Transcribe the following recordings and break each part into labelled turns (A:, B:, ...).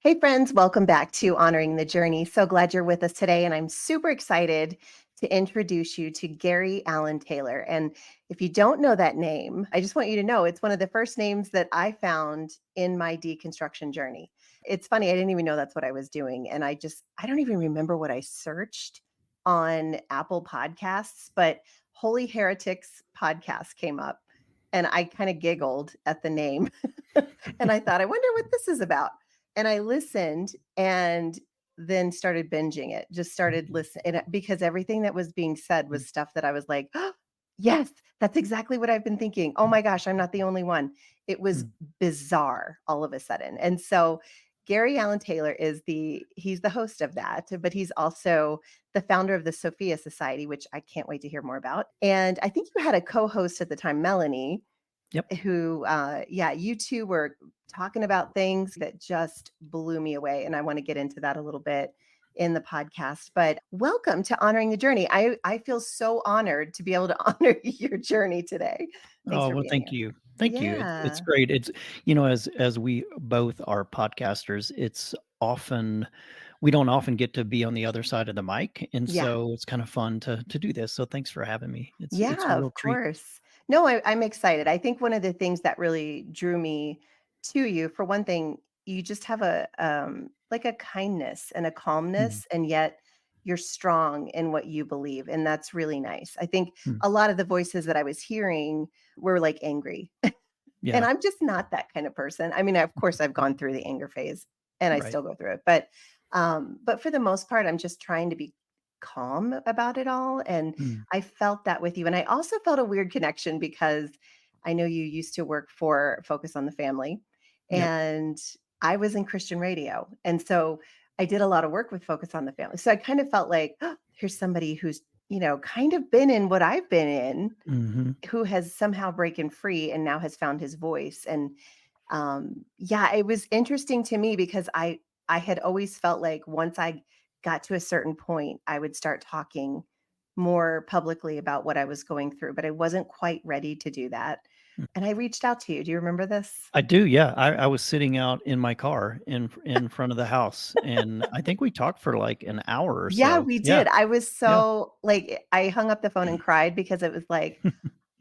A: Hey, friends, welcome back to Honoring the Journey. So glad you're with us today. And I'm super excited to introduce you to Gary Allen Taylor. And if you don't know that name, I just want you to know it's one of the first names that I found in my deconstruction journey. It's funny, I didn't even know that's what I was doing. And I don't even remember what I searched on Apple Podcasts, but Holy Heretics podcast came up. And I kind of giggled at the name. And I thought, I wonder what this is about. And I listened and then started binging it, just started listening because everything that was being said was stuff that I was like, oh, yes, that's exactly what I've been thinking. Oh my gosh, I'm not the only one. It was bizarre all of a sudden. And so Gary Allen Taylor he's the host of that, but he's also the founder of the Sophia Society, which I can't wait to hear more about. And I think you had a co-host at the time, Melanie,
B: Yep.
A: who you two were talking about things that just blew me away, and I want to get into that a little bit in the podcast. But welcome to Honoring the Journey. I feel so honored to be able to honor your journey today. Thanks
B: Oh,
A: for
B: well,
A: being
B: thank
A: here.
B: you. Thank you. It's
A: Yeah.
B: great. As we both are podcasters, it's often we don't often get to be on the other side of the mic, and
A: Yeah.
B: so it's kind of fun to do this. So thanks for having me. It's a
A: Yeah,
B: real
A: of
B: treat.
A: course. No, I'm excited. I think one of the things that really drew me to you, for one thing, you just have a like a kindness and a
B: Mhm.
A: calmness, and yet you're strong in what you believe, and that's really nice. I think
B: Mm.
A: a lot of the voices that I was hearing were like angry, and
B: Yeah.
A: I'm just not that kind of person. I mean, of course, I've gone through the anger phase, and I
B: Right.
A: still go through it, but for the most part, I'm just trying to be calm about it all, and
B: Mm.
A: I felt that with you. And I also felt a weird connection because I know you used to work for Focus on the Family,
B: Yep.
A: and I was in Christian radio. And so I did a lot of work with Focus on the Family. So I kind of felt like, oh, here's somebody who's, kind of been in what I've been in,
B: Mhm.
A: who has somehow breaking free and now has found his voice. And yeah, it was interesting to me because I had always felt like once I got to a certain point, I would start talking more publicly about what I was going through, but I wasn't quite ready to do that. And I reached out to you. Do you remember this?
B: I do, yeah. I was sitting out in my car in front of the house, and I think we talked for, like, an hour or
A: Yeah,
B: so.
A: we
B: Yeah,
A: did. I was
B: yeah.
A: so like, I hung up the phone and cried because it was like,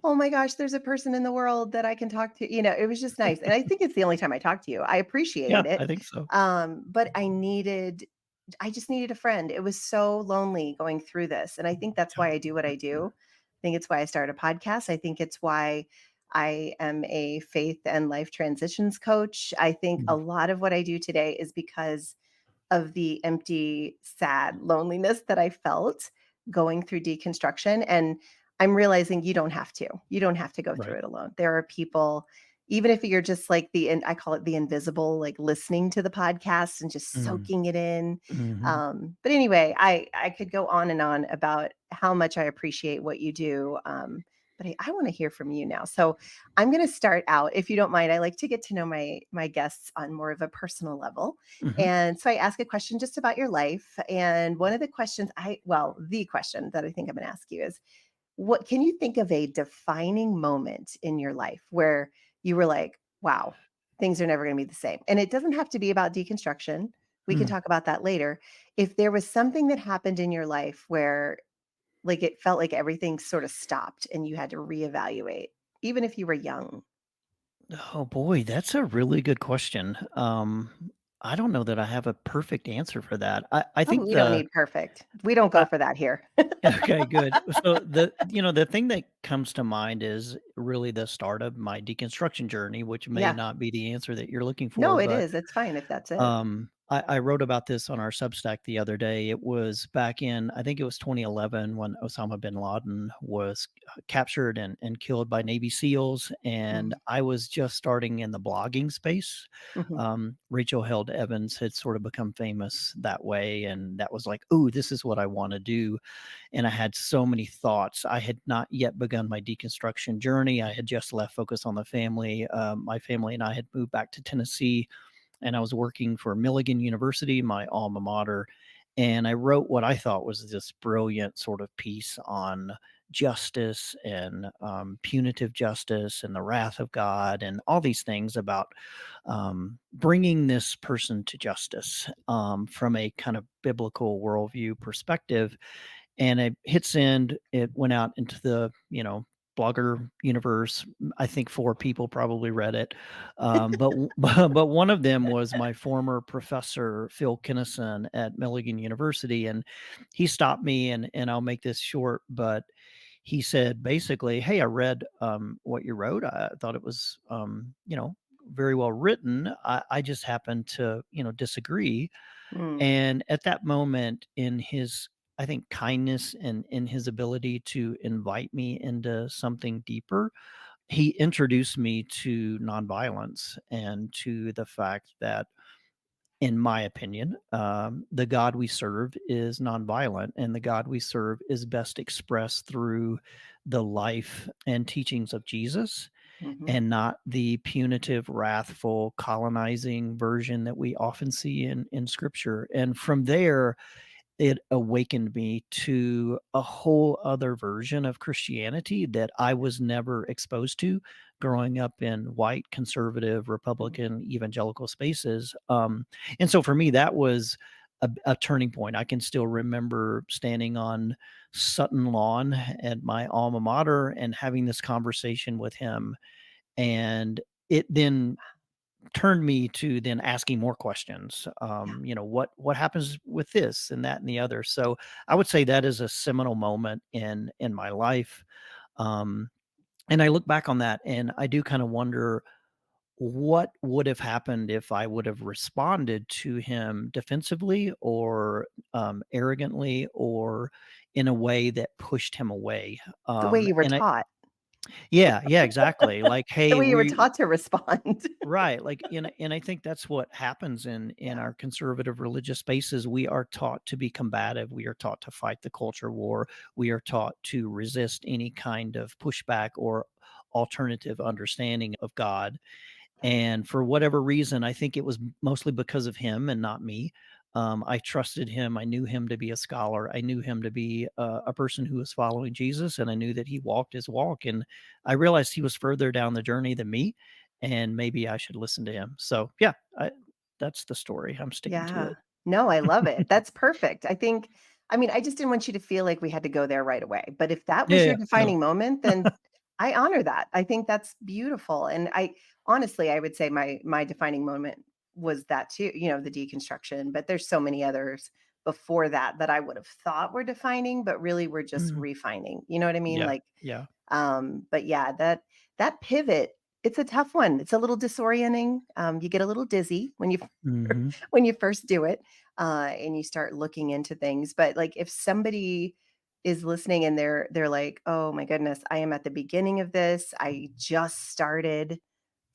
A: oh my gosh, there's a person in the world that I can talk to. It was just nice. And I think it's the only time I talked to you. I
B: Yeah,
A: appreciated it.
B: I think so.
A: But I just needed a friend. It was so lonely going through this. And I think that's
B: Yeah.
A: why I do what I do. I think it's why I started a podcast. I think it's why I am a faith and life transitions coach. I think a
B: Mm.
A: lot of what I do today is because of the empty, sad loneliness that I felt going through deconstruction. And I'm realizing you don't have to. You don't have to go through
B: Right.
A: it alone. There are people, even if you're just like I call it the invisible, like listening to the podcast and just
B: Mm.
A: soaking it in.
B: Mhm.
A: But anyway, I could go on and on about how much I appreciate what you do. But I want to hear from you now. So I'm going to start out, if you don't mind. I like to get to know my guests on more of a personal level.
B: Mhm.
A: And so I ask a question just about your life. And one of the questions the question that I think I'm going to ask you is, what can you think of a defining moment in your life where you were like, wow, things are never going to be the same? And it doesn't have to be about deconstruction. We can
B: Mm.
A: talk about that later. If there was something that happened in your life where like it felt like everything sort of stopped and you had to reevaluate, even if you were young.
B: Oh boy, that's a really good question. I don't know that I have a perfect answer for that. I
A: Oh,
B: think
A: we don't
B: the
A: need perfect. We don't go
B: I,
A: for that here.
B: okay, good. So the thing that comes to mind is really the start of my deconstruction journey, which may
A: Yeah.
B: not be the answer that you're looking for,
A: No, it
B: but
A: is. It's fine if that's it.
B: I wrote about this on our Substack the other day. It was back in, I think it was 2011 when Osama bin Laden was captured and killed by Navy SEALs. And
A: Mm,
B: I was just starting in the blogging space.
A: mhm.
B: Rachel Held Evans had sort of become famous that way. And that was like, oh, this is what I want to do. And I had so many thoughts. I had not yet begun my deconstruction journey. I had just left Focus on the Family. My family and I had moved back to Tennessee, and I was working for Milligan University, my alma mater. And I wrote what I thought was this brilliant sort of piece on justice and punitive justice and the wrath of God and all these things about bringing this person to justice from a kind of biblical worldview perspective. And it hit send. It went out into the, blogger universe. I think 4 people probably read it. But one of them was my former professor, Phil Kinnison at Milligan University, and he stopped me, and I'll make this short, but he said basically, "Hey, I read, what you wrote. I thought it was, very well written. I just happen to, disagree."
A: Mm,
B: And at that moment, in his, I think, kindness and in his ability to invite me into something deeper, he introduced me to nonviolence and to the fact that, in my opinion, the God we serve is nonviolent, and the God we serve is best expressed through the life and teachings of Jesus,
A: mhm.
B: and not the punitive, wrathful, colonizing version that we often see in Scripture. And from there, it awakened me to a whole other version of Christianity that I was never exposed to growing up in white, conservative,
A: Mm.
B: Republican, evangelical spaces. And so for me, that was a turning point. I can still remember standing on Sutton Lawn at my alma mater and having this conversation with him. And it then turned me to then asking more questions.
A: Yeah.
B: What happens with this and that and the other? So I would say that is a seminal moment in my life. Um, and I look back on that and I do kind of wonder what would have happened if I would have responded to him defensively or arrogantly or in a way that pushed him away.
A: The way you were
B: And I,
A: taught.
B: yeah, yeah, exactly. Like,
A: The
B: hey,
A: way you were
B: we
A: taught to respond.
B: right, like, and I think that's what happens in
A: Yeah.
B: our conservative religious spaces. We are taught to be combative, we are taught to fight the culture war, we are taught to resist any kind of pushback or alternative understanding of God, and for whatever reason, I think it was mostly because of him and not me. I trusted him. I knew him to be a scholar. I knew him to be a person who was following Jesus, and I knew that he walked his walk. And I realized he was further down the journey than me, and maybe I should listen to him. So, yeah, that's the story. I'm sticking to
A: Yeah.
B: it.
A: No, I love it. That's perfect. I mean, I just didn't want you to feel like we had to go there right away. But if that
B: Yeah,
A: was
B: yeah,
A: your
B: no.
A: defining moment, then I honor that. I think that's beautiful. And I honestly, I would say my defining moment was that too, the deconstruction, but there's so many others before that that I would have thought were defining, but really were just
B: Mhm.
A: refining. You know what I mean?
B: Yeah,
A: Like
B: yeah.
A: but yeah, that pivot, it's a tough one. It's a little disorienting. You get a little dizzy when you
B: Mhm.
A: when you first do it, and you start looking into things. But like if somebody is listening and they're like, "Oh my goodness, I am at the beginning of this. I just started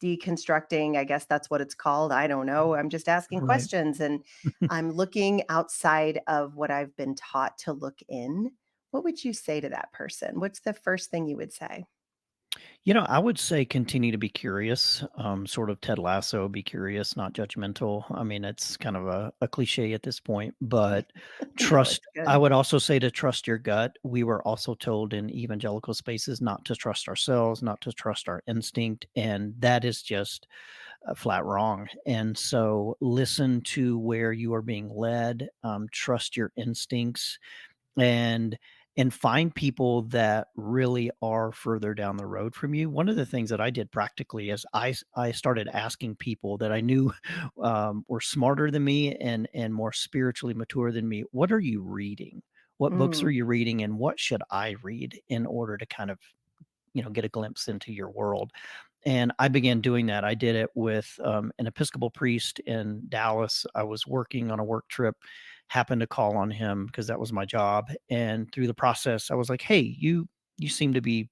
A: deconstructing." I guess that's what it's called. I don't know. I'm just asking
B: Right.
A: questions and I'm looking outside of what I've been taught to look in. What would you say to that person? What's the first thing you would say?
B: I would say continue to be curious, sort of Ted Lasso, be curious, not judgmental. I mean, it's kind of a cliche at this point, but
A: No,
B: trust.
A: it's
B: I
A: good.
B: would also say to trust your gut. We were also told in evangelical spaces not to trust ourselves, not to trust our instinct. And that is just flat wrong. And so listen to where you are being led, trust your instincts, and find people that really are further down the road from you. One of the things that I did practically is I started asking people that I knew were smarter than me and more spiritually mature than me, what are you reading? What books are
A: Mm,
B: you reading, and what should I read in order to kind of get a glimpse into your world? And I began doing that. I did it with an Episcopal priest in Dallas. I was working on a work trip, happened to call on him because that was my job. And through the process, I was like, "Hey, you seem to be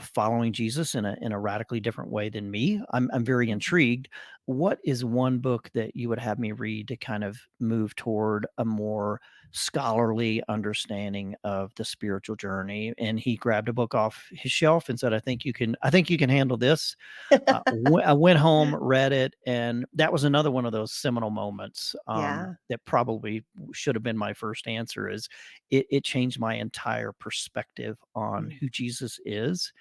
B: following Jesus in a radically different way than me. I'm very
A: mhm.
B: intrigued. what is one book that you would have me read to kind of move toward a more scholarly understanding of the spiritual journey? And he grabbed a book off his shelf and said, I think you can handle this." I went home, read it, and that was another one of those seminal moments,
A: Yeah.
B: that probably should have been my first answer. Is it changed my entire perspective on
A: Mm.
B: who Jesus is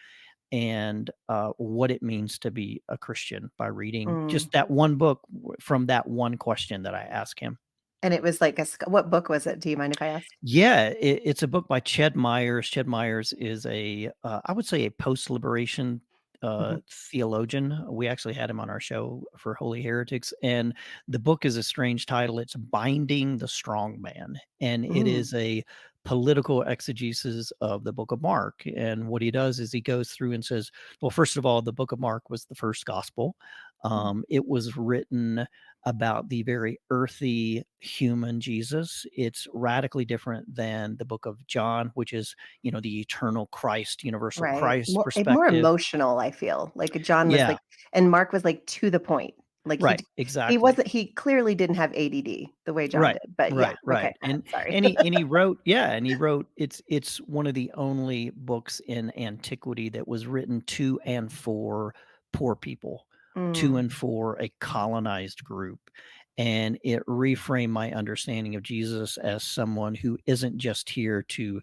B: and, what it means to be a Christian by reading
A: Mm.
B: just that one book from that one question that I asked him.
A: And it was like what book was it? Do you mind if I ask?
B: Yeah, it's a book by Ched Myers. Ched Myers is I would say a post-liberation
A: Mhm.
B: theologian. We actually had him on our show for Holy Heretics, and the book is a strange title. It's Binding the Strong Man, and it
A: Mm.
B: is a political exegesis of the book of Mark. And what he does is he goes through and says, well, first of all, the book of Mark was the first gospel.
A: Mm.
B: It was written about the very earthy human Jesus. It's radically different than the book of John, which is, the eternal Christ, universal
A: Right.
B: Christ
A: More
B: perspective.
A: emotional, I feel. Like, John was,
B: Yeah,
A: like, and Mark was, like, to the point. Like,
B: right,
A: he
B: exactly.
A: wasn't he clearly didn't have ADD the way John
B: Right,
A: did, but yeah,
B: right,
A: okay,
B: right, and
A: sorry.
B: and he and he wrote yeah, and he wrote it's one of the only books in antiquity that was written to and for poor people, to
A: Mm,
B: and for a colonized group, and it reframed my understanding of Jesus as someone who isn't just here to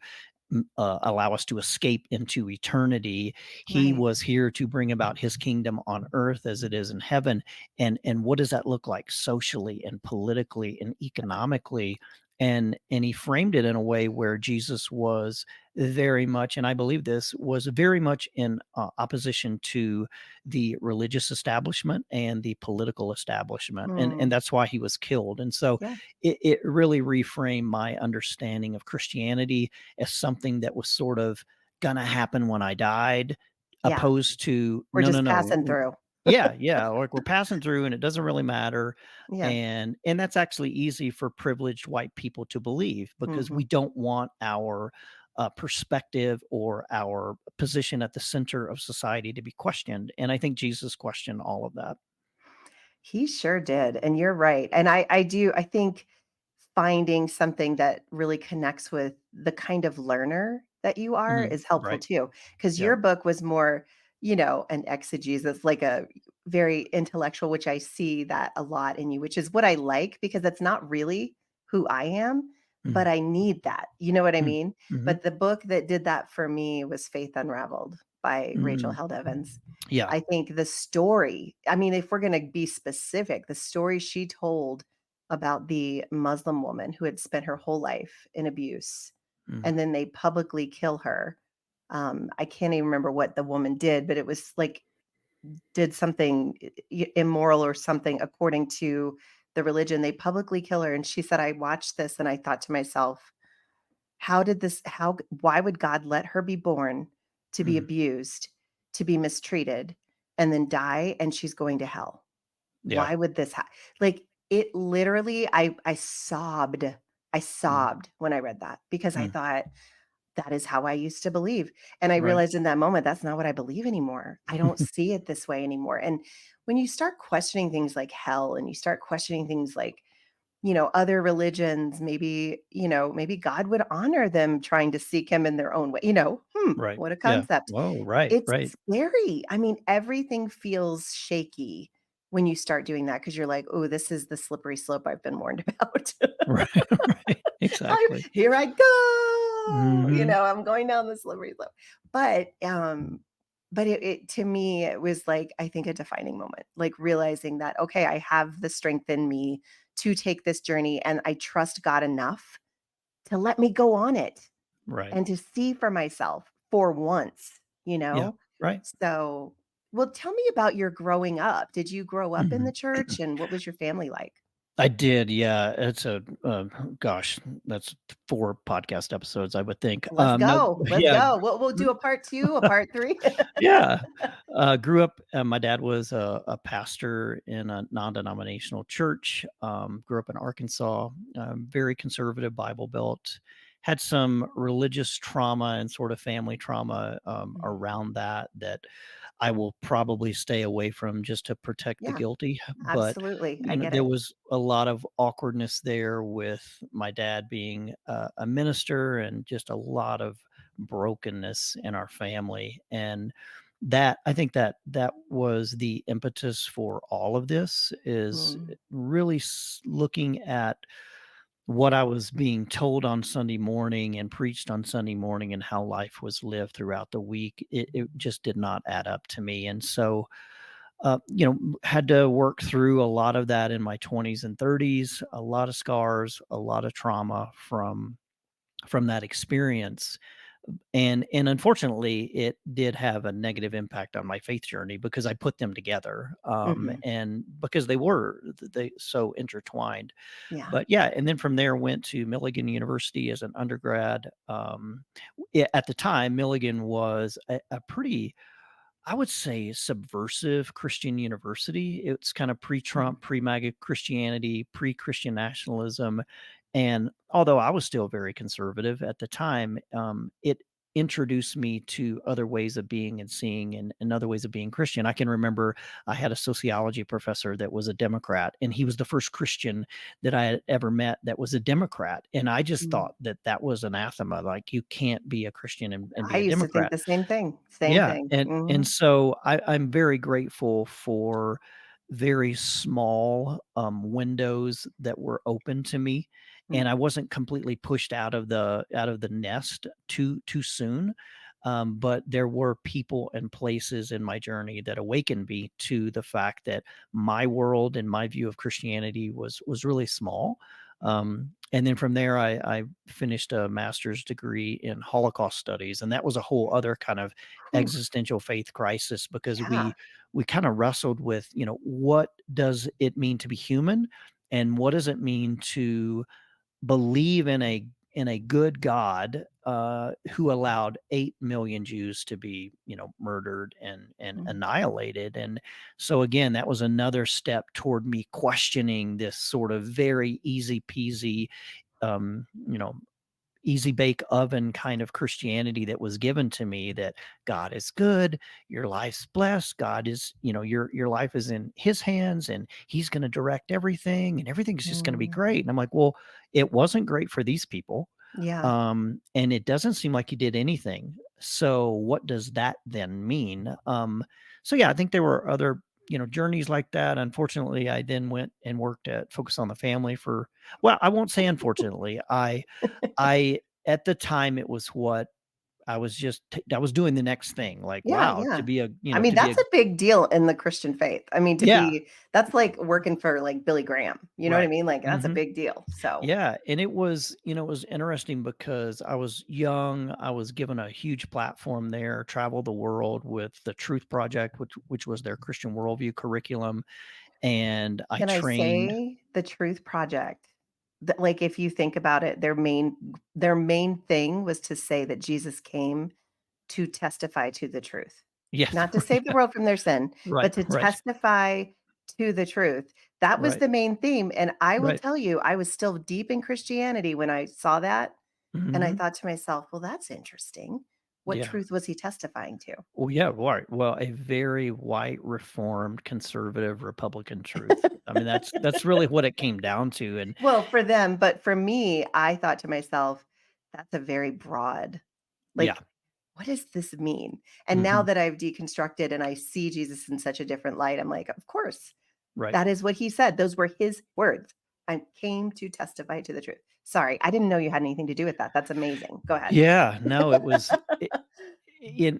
B: allow us to escape into eternity. He
A: right.
B: was here to bring about his kingdom on earth as it is in heaven. And what does that look like socially and politically and economically? And he framed it in a way where Jesus was very much, and I believe this, was very much in opposition to the religious establishment and the political establishment, and
A: Mm,
B: that's why he was killed. And so
A: yeah,
B: it really reframed my understanding of Christianity as something that was sort of gonna happen when I died,
A: yeah.
B: opposed to,
A: We're
B: "No, no,
A: just
B: no,
A: passing through.
B: yeah, yeah, like, we're passing through and it doesn't really matter,"
A: Yeah.
B: and that's actually easy for privileged white people to believe because
A: Mhm.
B: we don't want our, perspective or our position at the center of society to be questioned, and I think Jesus questioned all of that.
A: He sure did, and you're right, and I think finding something that really connects with the kind of learner that you are
B: Mhm.
A: is helpful
B: Right.
A: too, because
B: Yep.
A: your book was more, an exegesis, like a very intellectual, which I see that a lot in you, which is what I like because that's not really who I am, but
B: Mhm.
A: I need that, you know what I
B: Mm.
A: mean?
B: Mhm.
A: But the book that did that for me was Faith Unraveled by Rachel
B: Mm.
A: Held Evans.
B: Yeah.
A: I think the story, I mean, if we're gonna be specific, the story she told about the Muslim woman who had spent her whole life in abuse,
B: Mm.
A: and then they publicly kill her. I can't even remember what the woman did, but it was like did something immoral or something according to the religion. They publicly kill her, and she said, "I watched this and I thought to myself, why would God let her be born to be
B: Mhm.
A: abused, to be mistreated, and then die, and she's going to hell?
B: Yeah.
A: Why would this like, it literally I sobbed. I
B: Mm.
A: sobbed when I read that because I
B: Mm.
A: thought, "That is how I used to believe." And I
B: Right.
A: realized in that moment, that's not what I believe anymore. I don't see it this way anymore. And when you start questioning things like hell and you start questioning things like, other religions, maybe God would honor them trying to seek him in their own way.
B: Right.
A: What a
B: Yeah.
A: concept.
B: Whoa, right,
A: It's
B: right.
A: scary. I mean, everything feels shaky when you start doing that because you're like, "Oh, this is the slippery slope I've been warned about."
B: Right, right. Exactly.
A: Here I go,
B: Mhm.
A: I'm going down the slippery slope. But it to me, it was like, I think a defining moment, like realizing that, okay, I have the strength in me to take this journey and I trust God enough to let me go on it
B: Right.
A: and to see for myself for once, you
B: Yeah.
A: know?
B: Right.
A: So, well, tell me about your growing up. Did you grow up in
B: Mhm.
A: the church and what was your family like?
B: I did, yeah. It's gosh, that's 4 podcast episodes, I would think.
A: Let's
B: No,
A: go. Let's
B: yeah,
A: go. We'll do a part 2, a part 3.
B: yeah. Grew up my dad was a pastor in a non-denominational church, grew up in Arkansas, very conservative Bible Belt, had some religious trauma and sort of family trauma, around that I will probably stay away from just to protect the
A: Yeah,
B: guilty. But,
A: absolutely. I
B: you know,
A: get
B: there
A: it.
B: was a lot of awkwardness there with my dad being a minister and just a lot of brokenness in our family. And that I think that that was the impetus for all of this is
A: Mm,
B: really looking at what I was being told on Sunday morning and preached on Sunday morning and how life was lived throughout the week. It just did not add up to me. And so, had to work through a lot of that in my 20s and 30s, a lot of scars, a lot of trauma from that experience. And unfortunately, it did have a negative impact on my faith journey because I put them together,
A: mhm.
B: and because they were they so intertwined.
A: Yeah.
B: But yeah, and then from there went to Milligan University as an undergrad. At the time, Milligan was a pretty, I would say, subversive Christian university. It's kind of
A: Mhm.
B: pre-Trump, pre-MAGA Christianity, pre-Christian nationalism. And although I was still very conservative at the time, it introduced me to other ways of being and seeing and other ways of being Christian. I can remember I had a sociology professor that was a Democrat, and he was the first Christian that I had ever met that was a Democrat. And I just
A: Mm.
B: thought that that was anathema. Like, you can't be a Christian and
A: I
B: be a
A: used to think
B: Democrat.
A: the same thing. Same
B: Yeah,
A: thing.
B: and
A: Mhm.
B: so I'm very grateful for very small, windows that were open to me,
A: Mm,
B: and I wasn't completely pushed out of the nest too soon, but there were people and places in my journey that awakened me to the fact that my world and my view of Christianity was really small, and then from there, I finished a master's degree in Holocaust studies, and that was a whole other kind of
A: whew.
B: existential faith crisis because
A: Yeah.
B: we kind of wrestled with, what does it mean to be human, and what does it mean to believe in a good God, who allowed 8 million Jews to be, murdered and
A: Mm,
B: annihilated. And so again, that was another step toward me questioning this sort of very easy peasy, um, you know, easy bake oven kind of Christianity that was given to me, that God is good, your life's blessed, God is, your life is in his hands and he's going to direct everything and everything's just going to be
A: mm.
B: great. And I'm like, well, it wasn't great for these people.
A: Yeah.
B: And it doesn't seem like he did anything. So what does that then mean? So yeah, I think there were other, journeys like that. Unfortunately, I then went and worked at Focus on the Family for, well, I won't say unfortunately. I at the time, it was what I was doing the next thing, like,
A: Yeah,
B: wow,
A: yeah.
B: to be a
A: I mean,
B: to be a
A: that's a big deal in the Christian faith. I mean, to
B: yeah,
A: be that's like working for, like, Billy Graham, you know what I
B: right.
A: mean? Like, that's a
B: Mhm.
A: big deal, so
B: Yeah, and it was, it was interesting because I was young, I was given a huge platform there, travel the world with the Truth Project, which was their Christian worldview curriculum, and I
A: can I
B: trained.
A: say the Truth Project, that, like, if you think about it, their main thing was to say that Jesus came to testify to the truth.
B: Yeah,
A: Not to save the world from their sin,
B: right,
A: but to
B: right,
A: testify to the truth. That was
B: right,
A: the main theme, and I will
B: right.
A: tell you, I was still deep in Christianity when I saw that, and I
B: Mhm.
A: thought to myself, "Well, that's interesting. What
B: Yeah.
A: truth was he testifying to?"
B: Well, yeah, right. Well, a very white, reformed, conservative Republican truth. I mean, that's really what it came down to. And
A: Well, for them, but for me, I thought to myself, "That's a very broad,
B: yeah,
A: like, what does this mean?" And now
B: hmm,
A: that I've deconstructed and I see Jesus in such a different light, I'm like, "Of course.
B: right.
A: That is what he said. Those were his words. I came to testify to the truth." Sorry, I didn't know you had anything to do with that. That's amazing. Go ahead.
B: Yeah, no, it was.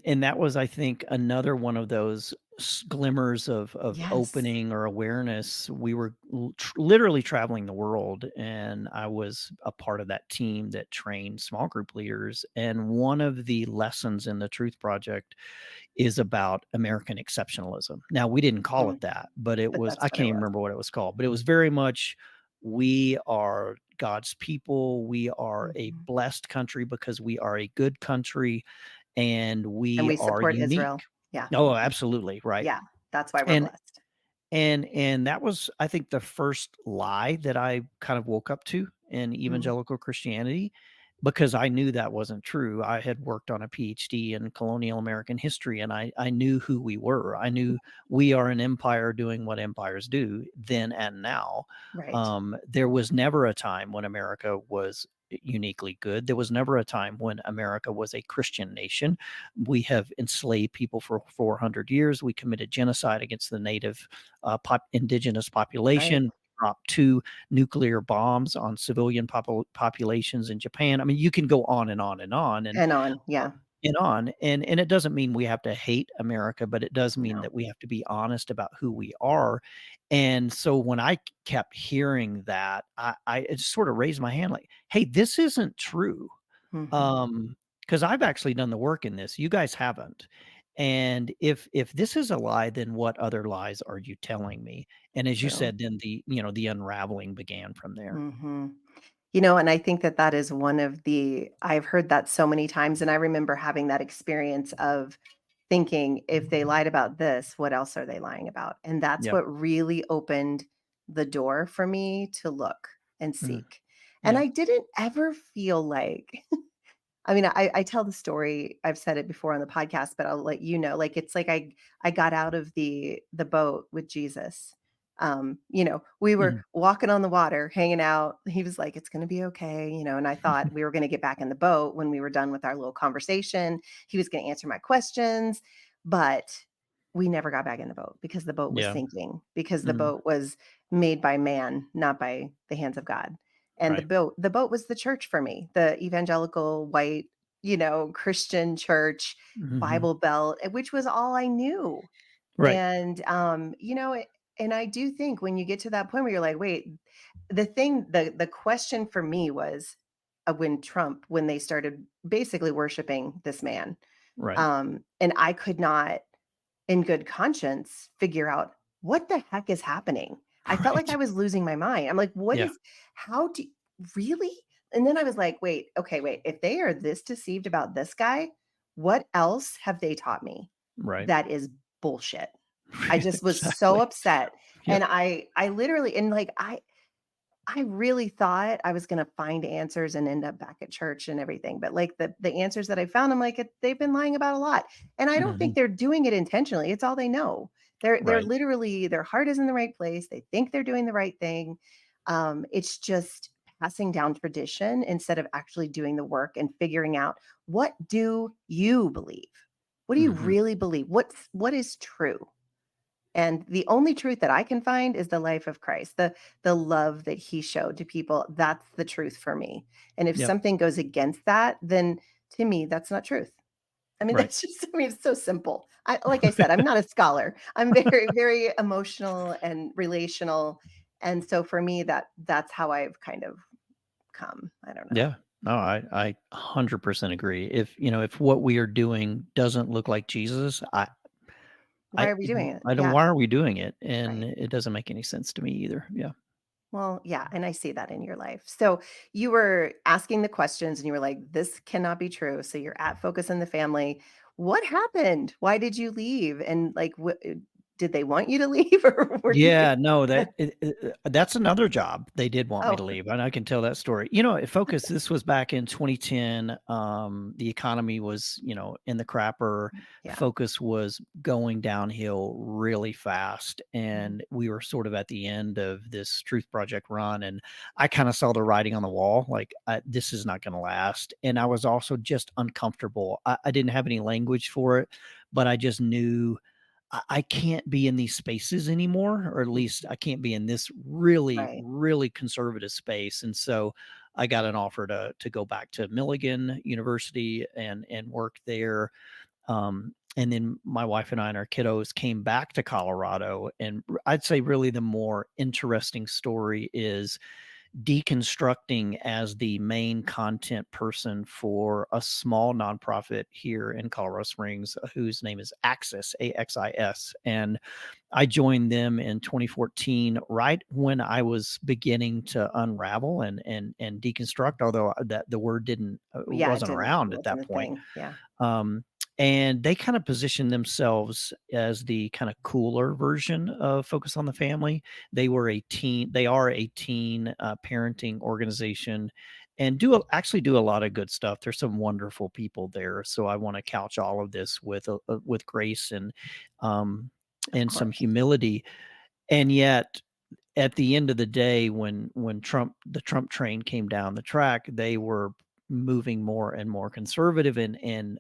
B: And that was, I think, another one of those glimmers of
A: Yes.
B: opening or awareness. We were literally traveling the world, and I was a part of that team that trained small group leaders. And one of the lessons in the Truth Project is about American exceptionalism. Now, we didn't call
A: Mm,
B: it that, but it
A: but
B: was,
A: that's
B: I
A: what it
B: can't even
A: was.
B: remember what it was called, but it was very much, we are God's people. We are a
A: Mhm.
B: blessed country because we are a good country and
A: And
B: we
A: we
B: are
A: support
B: unique.
A: Israel. Yeah.
B: Oh, absolutely, right.
A: Yeah. That's why we're
B: And
A: blessed.
B: and that was, I think, the first lie that I kind of woke up to in
A: Mm,
B: evangelical Christianity. because I knew that wasn't true. I had worked on a PhD in colonial American history, and I knew who we were. I knew we are an empire doing what empires do then and now.
A: Right.
B: There was never a time when America was uniquely good. There was never a time when America was a Christian nation. We have enslaved people for 400 years. We committed genocide against the native indigenous
A: Right.
B: population. Dropped two nuclear bombs on civilian populations in Japan. I mean, you can go on and on and on
A: And on. Yeah.
B: and on. And it doesn't mean we have to hate America, but it does mean
A: No.
B: that we have to be honest about who we are. And so when I kept hearing that, I it just sort of raised my hand like, hey, this isn't true.
A: Hmm.
B: Because I've actually done the work in this. You guys haven't. And if this is a lie, then what other lies are you telling me? And as you
A: True.
B: said, then the unraveling began from there.
A: Hmm. And I think that that is one of the I've heard that so many times, and I remember having that experience of thinking, if they lied about this, what else are they lying about? And that's
B: Yep.
A: what really opened the door for me to look and
B: Mhm.
A: seek. And
B: Yeah.
A: I didn't ever feel like I mean, I tell the story, I've said it before on the podcast, but I'll let you know, like, it's like I got out of the boat with Jesus. We were
B: Mhm.
A: walking on the water, hanging out. He was like, "It's gonna be okay," and I thought we were gonna get back in the boat when we were done with our little conversation. He was gonna answer my questions, but we never got back in the boat because the boat was
B: Yeah.
A: sinking, because the
B: Mhm.
A: boat was made by man, not by the hands of God. And the
B: Right.
A: boat was the church for me, the evangelical white, Christian church,
B: Mhm.
A: Bible Belt, which was all I knew.
B: Right.
A: And and I do think when you get to that point where you're like, wait, the question for me was when they started basically worshiping this man.
B: Right.
A: And I could not in good conscience figure out what the heck is happening. I felt like I
B: Right.
A: was losing my mind. I'm like, what
B: Yeah.
A: is how do really? And then I was like, wait, okay, wait. If they are this deceived about this guy, what else have they taught me
B: Right.
A: that is bullshit? I just was so
B: Exactly.
A: upset. And
B: Yep.
A: I literally and like I really thought I was gonna find answers and end up back at church and everything, but, like, the answers that I found, I'm like, they've been lying about a lot, and I don't think
B: Mhm.
A: they're doing it intentionally, it's all they know. They're
B: Right.
A: literally their heart is in the right place, they think they're doing the right thing, it's just passing down tradition instead of actually doing the work and figuring out, "What do you believe? What do you
B: Mhm.
A: really believe? What is true?" And the only truth that I can find is the life of Christ, the love that he showed to people. That's the truth for me. And if
B: Yep.
A: something goes against that, then to me, that's not truth. I mean,
B: Right.
A: that's just, I mean, it's so simple. Like I said, I'm not a scholar. I'm very, very emotional and relational. And so for me, that's how I've kind of come. I don't know.
B: Yeah. No, I 100% agree. If what we are doing doesn't look like Jesus,
A: Why are we doing it?
B: I don't
A: Yeah.
B: why are we doing it? And
A: Right.
B: it doesn't make any sense to me either. Yeah.
A: Well, yeah, and I see that in your life. So you were asking the questions and you were like, this cannot be true. So you're at Focus on the Family. What happened? Why did you leave? And like, did they want you to leave or were you?
B: Yeah, no, that's another job they did want me to
A: Oh,
B: leave, and I can tell that story. At Focus, this was back in 2010. The economy was, in the crapper.
A: yeah.
B: Focus was going downhill really fast,
A: Mhm.
B: and we were sort of at the end of this Truth Project run, and I kind of saw the writing on the wall, like this is not going to last. And I was also just uncomfortable. I didn't have any language for it, but I just knew I can't be in these spaces anymore, or at least
A: Mhm.
B: I can't be in this really,
A: Right.
B: really conservative space. And so I got an offer to go back to Milligan University and work there. And then my wife and I and our kiddos came back to Colorado. And I'd say really the more interesting story is deconstructing as the main content person for a small nonprofit here in Colorado Springs, whose name is Axis, AXIS. And I joined them in 2014, right when I was beginning to unravel and deconstruct, although that the word didn't
A: Yeah,
B: wasn't
A: it
B: around at
A: wasn't
B: that
A: a
B: point.
A: thing. Yeah.
B: Um, and they kind of positioned themselves as the kind of cooler version of Focus on the Family. They are a teen parenting organization. and actually do a lot of good stuff. There's some wonderful people there, so I want to couch all of this with grace um,
A: Of
B: and some
A: course.
B: humility. And yet, at the end of the day, when the Trump train came down the track, they were moving more and more conservative, and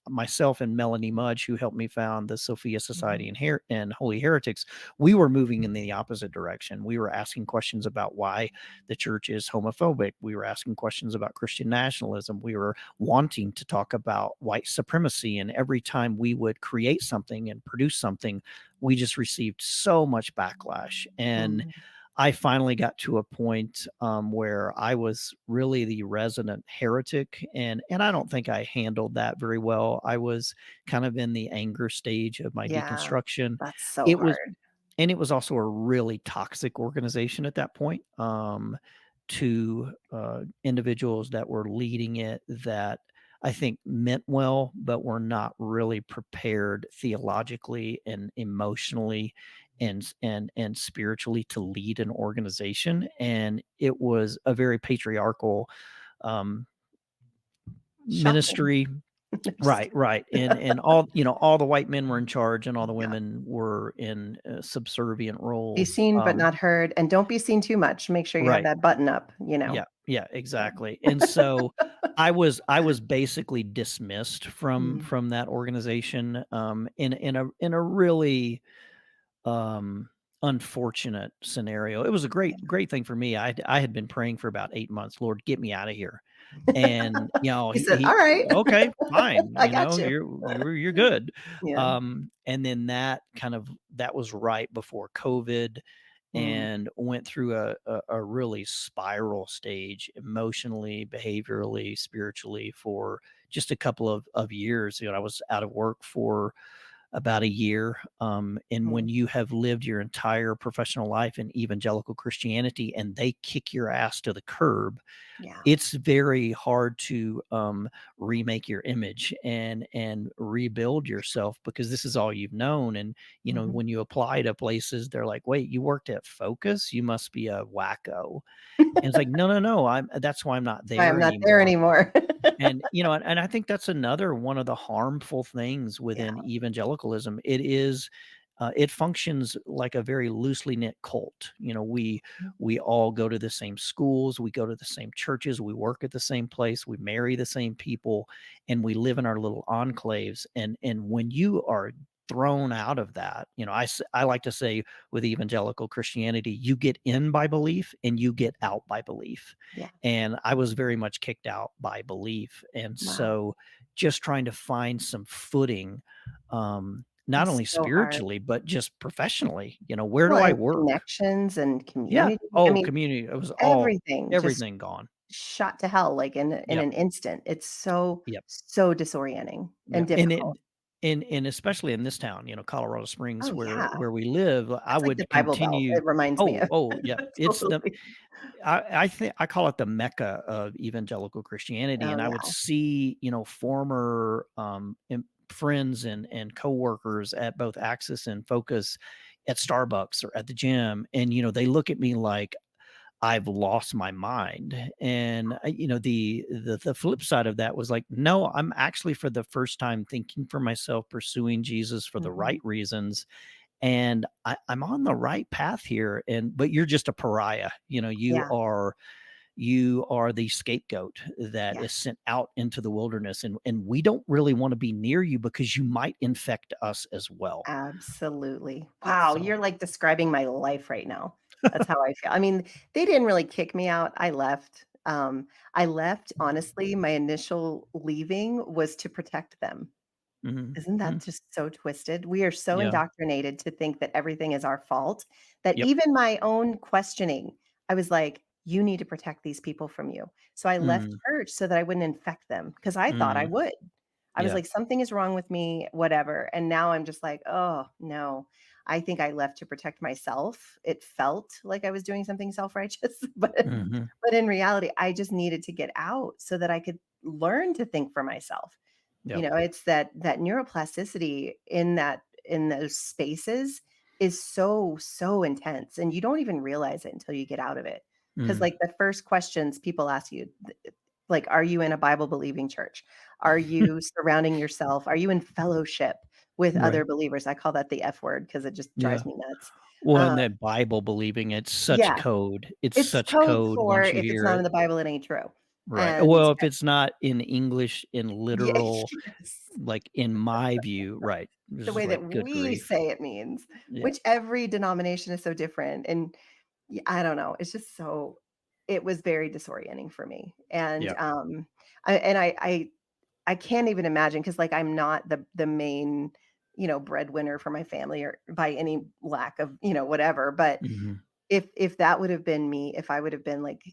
B: myself and Melanie Mudge, who helped me found the Sophia
A: Mhm.
B: Society and Holy Heretics, we were moving in the opposite direction. We were asking questions about why the church is homophobic. We were asking questions about Christian nationalism. We were wanting to talk about white supremacy, and every time we would create something and produce something, we just received so much backlash. And
A: Mhm.
B: I finally got to a point where I was really the resident heretic, and I don't think I handled that very well. I was kind of in the anger stage of my
A: Yeah,
B: deconstruction.
A: that's so
B: It was
A: hard.
B: and it was also a really toxic organization at that point, to, individuals that were leading it that I think meant well, but were not really prepared theologically and emotionally and spiritually to lead an organization, and it was a very patriarchal, um,
A: Shocking.
B: ministry.
A: Just
B: Right, right, and all all the white men were in charge and all the
A: yeah.
B: women were in, subservient
A: Be
B: roles,
A: seen but not heard, and don't be seen too much. Make sure you have
B: right.
A: that button up, you know?
B: Yeah, yeah,
A: Yeah.
B: exactly, and so I was basically dismissed
A: Mhm.
B: from that organization, in a really, um, unfortunate scenario. It was a
A: Yeah.
B: great thing for me. I had been praying for about 8 months, "Lord, get me out of here." And,
A: He said,
B: he
A: "Alright,
B: okay, fine,
A: I got you."
B: you're good.
A: Yeah.
B: And then that was right before COVID,
A: Mm,
B: and went through a really spiral stage emotionally, behaviorally, spiritually for just a couple of years. I was out of work for about a year. And when
A: mm,
B: you have lived your entire professional life in evangelical Christianity and they kick your ass to the curb,
A: yeah.
B: it's very hard to remake your image and rebuild yourself because this is all you've known. And
A: Mhm.
B: when you apply to places, they're like, "Wait, you worked at Focus? You must be a wacko." And it's like, "No, no, no. That's why I'm not
A: Why I'm
B: there
A: not there
B: anymore."
A: anymore.
B: And, and I think that's another one of the harmful things
A: Yeah.
B: within evangelicalism. It functions like a very loosely knit cult.
A: Mhm.
B: We all go to the same schools, we go to the same churches, we work at the same place, we marry the same people, and we live in our little enclaves. And when you are thrown out of that, I like to say with evangelical Christianity, you get in by belief and you get out by belief,
A: Yeah.
B: and I was very much kicked out by belief. And
A: Wow.
B: so just trying to find some footing, not
A: It's
B: only
A: so hard.
B: spiritually, but just professionally, where do
A: Well,
B: I
A: and
B: work?
A: connections and
B: Yeah.
A: community. I
B: Oh,
A: mean,
B: community. It was
A: everything just
B: everything gone.
A: shot to hell, like, in
B: Yep.
A: an instant. It's so,
B: Yep.
A: so disorienting and
B: Yep. And it,
A: difficult.
B: and especially in this town, Colorado Springs,
A: Oh,
B: where
A: yeah.
B: we live, I
A: That's like the
B: would
A: Bible Belt,
B: continue.
A: it reminds me of.
B: Oh, yeah. It's the
A: Totally.
B: I think I call it the mecca of evangelical Christianity,
A: Oh,
B: and I would
A: yeah.
B: see, former, friends and coworkers at both Axis and Focus at Starbucks or at the gym, and, they look at me like I've lost my mind. And, the flip side of that was like, "No, I'm actually for the first time thinking for myself, pursuing Jesus for the
A: Mhm.
B: right reasons, and I'm on the right path here, but you're just a pariah.
A: Yeah.
B: You are the scapegoat that
A: Yeah.
B: is sent out into the wilderness, and we don't really want to be near you because you might infect us as well."
A: Absolutely. Wow,
B: So,
A: you're, like, describing my life right now. That's how I feel. I mean, they didn't really kick me out, I left, honestly, my initial leaving was to protect them.
B: mhm,
A: Isn't that
B: mm,
A: just so twisted? We are so
B: yeah,
A: indoctrinated to think that everything is our fault, that
B: yep,
A: even my own questioning, I was like, "You need to protect these people from you." So I left
B: mm,
A: church so that I wouldn't infect them because I thought I
B: mm,
A: would. I was
B: yeah,
A: like, "Something is wrong with me, whatever." And now I'm just like, "Oh, no." I think I left to protect myself. It felt like I was doing something self-righteous,
B: mhm,
A: but in reality, I just needed to get out so that I could learn to think for myself.
B: yep,
A: It's that neuroplasticity in those spaces is so, so intense, and you don't even realize it until you get out of it. 'Cause,
B: Mm.
A: like, the first questions people ask you, like, "Are you in a Bible-believing church? Are you surrounding yourself? Are you in fellowship with
B: Right.
A: other believers?" I call that the F word because it just
B: Yeah.
A: drives me nuts.
B: Well,
A: Um,
B: and that Bible believing, it's such
A: yeah,
B: code. It's
A: it's
B: such
A: code
B: code
A: for
B: once you
A: if it's
B: hear
A: not in
B: it.
A: the Bible, it ain't true.
B: Right.
A: And
B: Well, if it's not in English, in
A: yeah,
B: literal,
A: yes.
B: like, in my view, right. It's
A: The
B: just
A: way that
B: like, good
A: we
B: grief.
A: say it means,
B: Yeah.
A: which every denomination is so different, and I don't know, it's just so it was very disorienting for me, and,
B: Yeah.
A: I can't even imagine because like, I'm not the main, breadwinner for my family or by any lack of, whatever, but
B: Mhm.
A: if that would have been me, if I would have been, like,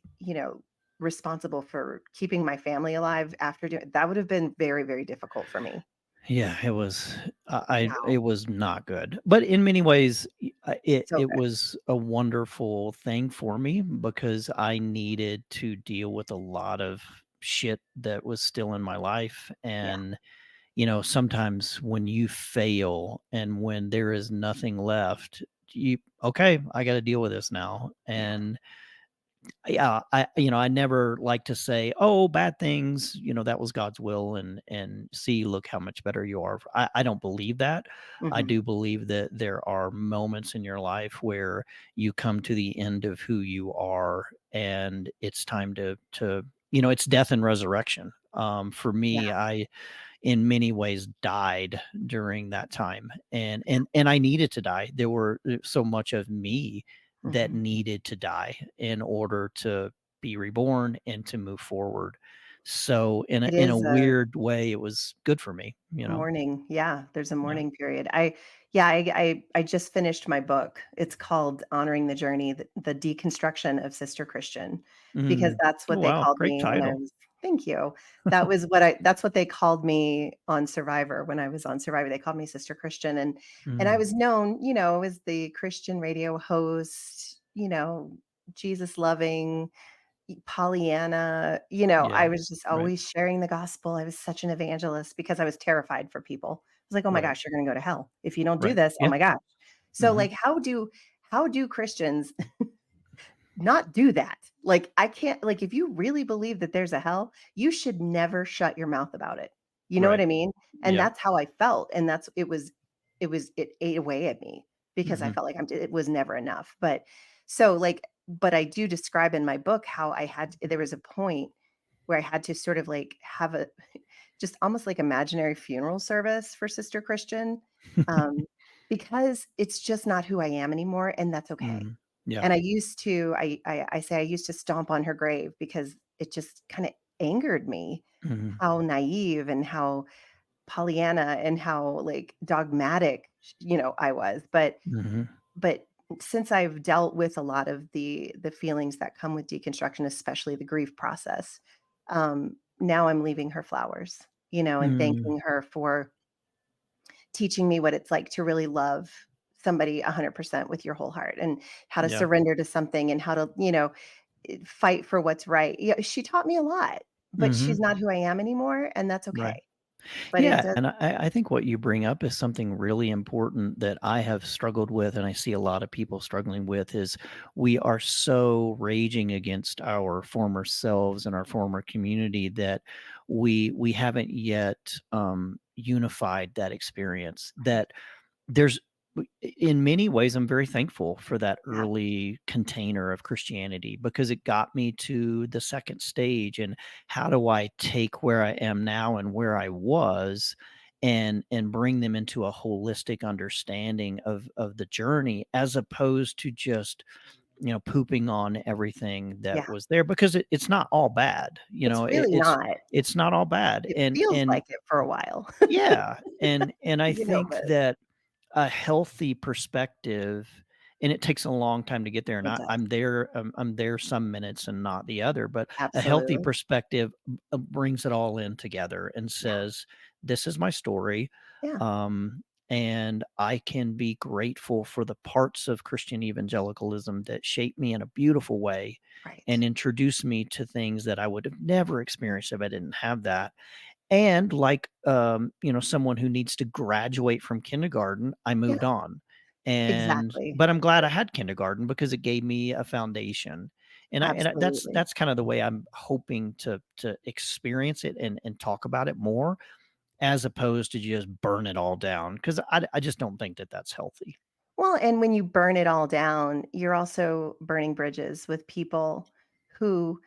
A: responsible for keeping my family alive after doing that would have been very, very difficult for me.
B: Yeah, it was
A: Wow,
B: it was not good. But in many ways,
A: so
B: it
A: good.
B: was a wonderful thing for me because I needed to deal with a lot of shit that was still in my life.
A: Yeah,
B: And sometimes when you fail and when there is nothing left, you okay, I got to deal with this now.
A: yeah,
B: And yeah, I never like to say, "Oh, bad things, that was God's will, and see, look how much better you are." I don't believe that. I
A: mhm,
B: do believe that there are moments in your life where you come to the end of who you are, and it's time to it's death and resurrection. For
A: yeah,
B: me, I in many ways died during that time, and
A: yeah,
B: I needed to die. There were so much of me that
A: mhm.
B: needed to die in order to be reborn and to move forward. So
A: It
B: in a
A: is a
B: weird way, it was good for me.
A: mourning, yeah, there's a
B: Yeah.
A: mourning period. I just finished my book. It's called Honoring the Journey, the deconstruction of Sister Christian, because
B: Mm.
A: that's
B: Oh,
A: what they
B: wow,
A: called
B: great
A: me when I
B: title.
A: was thank you. That's what they called me on Survivor when I was on Survivor. They called me Sister Christian, and I
B: Mm.
A: was known, as the Christian radio host, Jesus loving, Pollyanna, I
B: Yeah,
A: was just
B: right,
A: always sharing the gospel. I was such an evangelist because I was terrified for people. I was like, "Oh my
B: right,
A: gosh, you're gonna go to hell. If you don't do
B: right.
A: this, oh
B: Yeah.
A: my gosh." So,
B: Mhm.
A: like, how do Christians not do that? Like, I can't like, if you really believe that there's a hell, you should never shut your mouth about it. You know what
B: Right.
A: I mean? And
B: Yep.
A: that's how I felt, and it ate away at me because I
B: Mhm.
A: felt like it was never enough. But I do describe in my book how there was a point where I had to sort of like have a just almost like imaginary funeral service for Sister Christian, um, because it's just not who I am anymore, and that's okay.
B: Mhm. Yeah.
A: And I used to I say I used to stomp on her grave because it just kinda angered me
B: Mhm.
A: how naive and how Pollyanna and how, like, dogmatic, I was,
B: Mhm.
A: but since I've dealt with a lot of the feelings that come with deconstruction, especially the grief process, now I'm leaving her flowers, and
B: Mm.
A: thanking her for teaching me what it's like to really love somebody 100% with your whole heart and how to
B: Yeah.
A: surrender to something and how to, fight for what's right. Yeah, she taught me a lot, but she's
B: Mhm.
A: not who I am anymore, and that's
B: Right.
A: okay. But it
B: Yeah,
A: does
B: and I think what you bring up is something really important that I have struggled with, and I see a lot of people struggling with is we are so raging against our former selves and our former community that we haven't yet unified that experience. That there's in many ways, I'm very thankful for that
A: yeah,
B: early container of Christianity because it got me to the second stage. And how do I take where I am now and where I was and bring them into a holistic understanding of the journey as opposed to just pooping on everything that
A: yeah.
B: was there because it's not all bad.
A: It's really not.
B: It's not all bad.
A: It
B: And
A: feels
B: and
A: like it for a while,
B: yeah, and I think
A: but
B: that a healthy perspective and it takes a long time to get there, and
A: it does.
B: I'm there some minutes and not the other, but a healthy
A: Absolutely.
B: perspective, brings it all in together and
A: Yeah,
B: says, "This is my story,
A: yeah,
B: and I can be grateful for the parts of Christian evangelicalism that shaped me in a beautiful way
A: right.
B: and introduced me to things that I would have never experienced if I didn't have that." And like, someone who needs to graduate from kindergarten, I moved
A: Yeah,
B: on. And
A: exactly.
B: but I'm glad I had kindergarten because it gave me a foundation. That's
A: Absolutely.
B: kind of the way I'm hoping to experience it and talk about it more, as opposed to just burn it all down, because I just don't think that that's healthy.
A: Well, and when you burn it all down, you're also burning bridges with people who,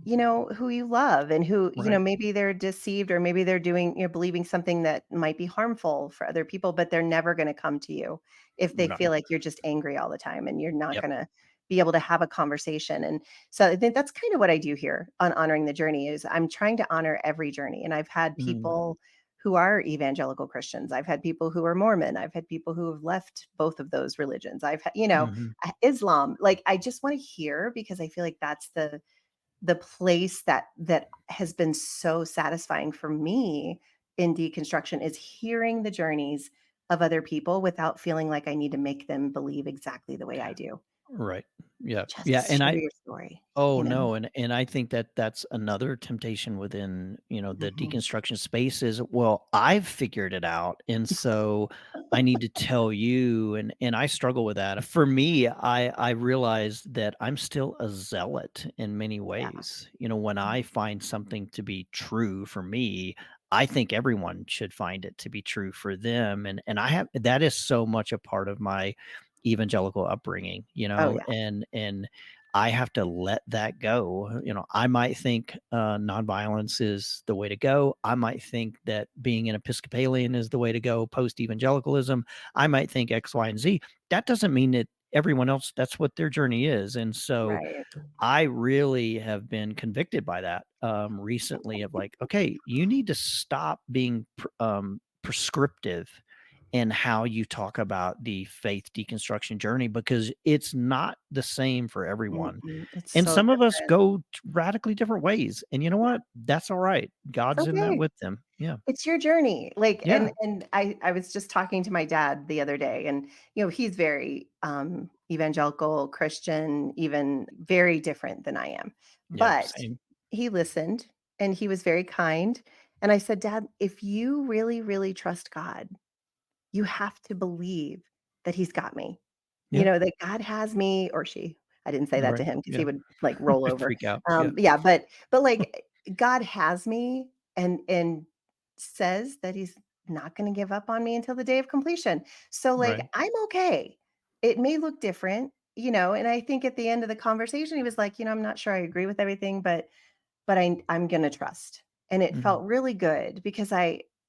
A: who you love and who,
B: Right.
A: maybe they're deceived or maybe they're doing, believing something that might be harmful for other people, but they're never going to come to you if they
B: Right.
A: feel like you're just angry all the time and you're not
B: Yep.
A: going to be able to have a conversation. And so I think that's kind of what I do here on honoring the journey is I'm trying to honor every journey. And I've had
B: Mm,
A: people who are evangelical Christians. I've had people who are Mormon. I've had people who have left both of those religions. I've had,
B: mhm.
A: Islam. Like I just want to hear because I feel like that's the place that has been so satisfying for me in deconstruction is hearing the journeys of other people without feeling like I need to make them believe exactly the way I do.
B: Right. Yeah. Yeah,
A: Just
B: and
A: share
B: I
A: your story,
B: Oh,
A: you know?
B: no, and I think that that's another temptation within, the
A: Mhm.
B: deconstruction space is, well, I've figured it out, and so I need to tell you, and I struggle with that. For me, I realized that I'm still a zealot in many
A: Yeah.
B: ways. When I find something to be true for me, I think everyone should find it to be true for them, and I have that is so much a part of my evangelical upbringing,
A: Oh yeah.
B: and I have to let that go. I might think nonviolence is the way to go. I might think that being an Episcopalian is the way to go post evangelicalism. I might think X, Y, and Z. That doesn't mean that everyone else, that's what their journey is. And so
A: Right.
B: I really have been convicted by that recently of like, okay, you need to stop being prescriptive in how you talk about the faith deconstruction journey because it's not the same for everyone.
A: Mm-mm. It's
B: And
A: so
B: some of us
A: different.
B: go radically different ways. And you know
A: Yeah.
B: what? That's all right.
A: It's
B: God's in that
A: okay.
B: with them. Yeah.
A: It's your journey. Like,
B: Yeah.
A: and I was just talking to my dad the other day, and he's very evangelical Christian, even very different than I am.
B: Yeah.
A: But
B: Same.
A: he listened and he was very kind. And I said, Dad, if you really, really trust God, you have to believe that he's got me.
B: Yeah.
A: That God has me or she. I didn't say that to
B: Right.
A: him because he
B: Yeah.
A: would like roll over.
B: Freak out. Yeah.
A: Yeah, but like God has me and says that he's not going to give up on me until the day of completion. So like
B: Right.
A: I'm okay. It may look different, and I think at the end of the conversation he was like, I'm not sure I agree with everything, but I'm gonna trust. And it
B: Mhm.
A: felt really good because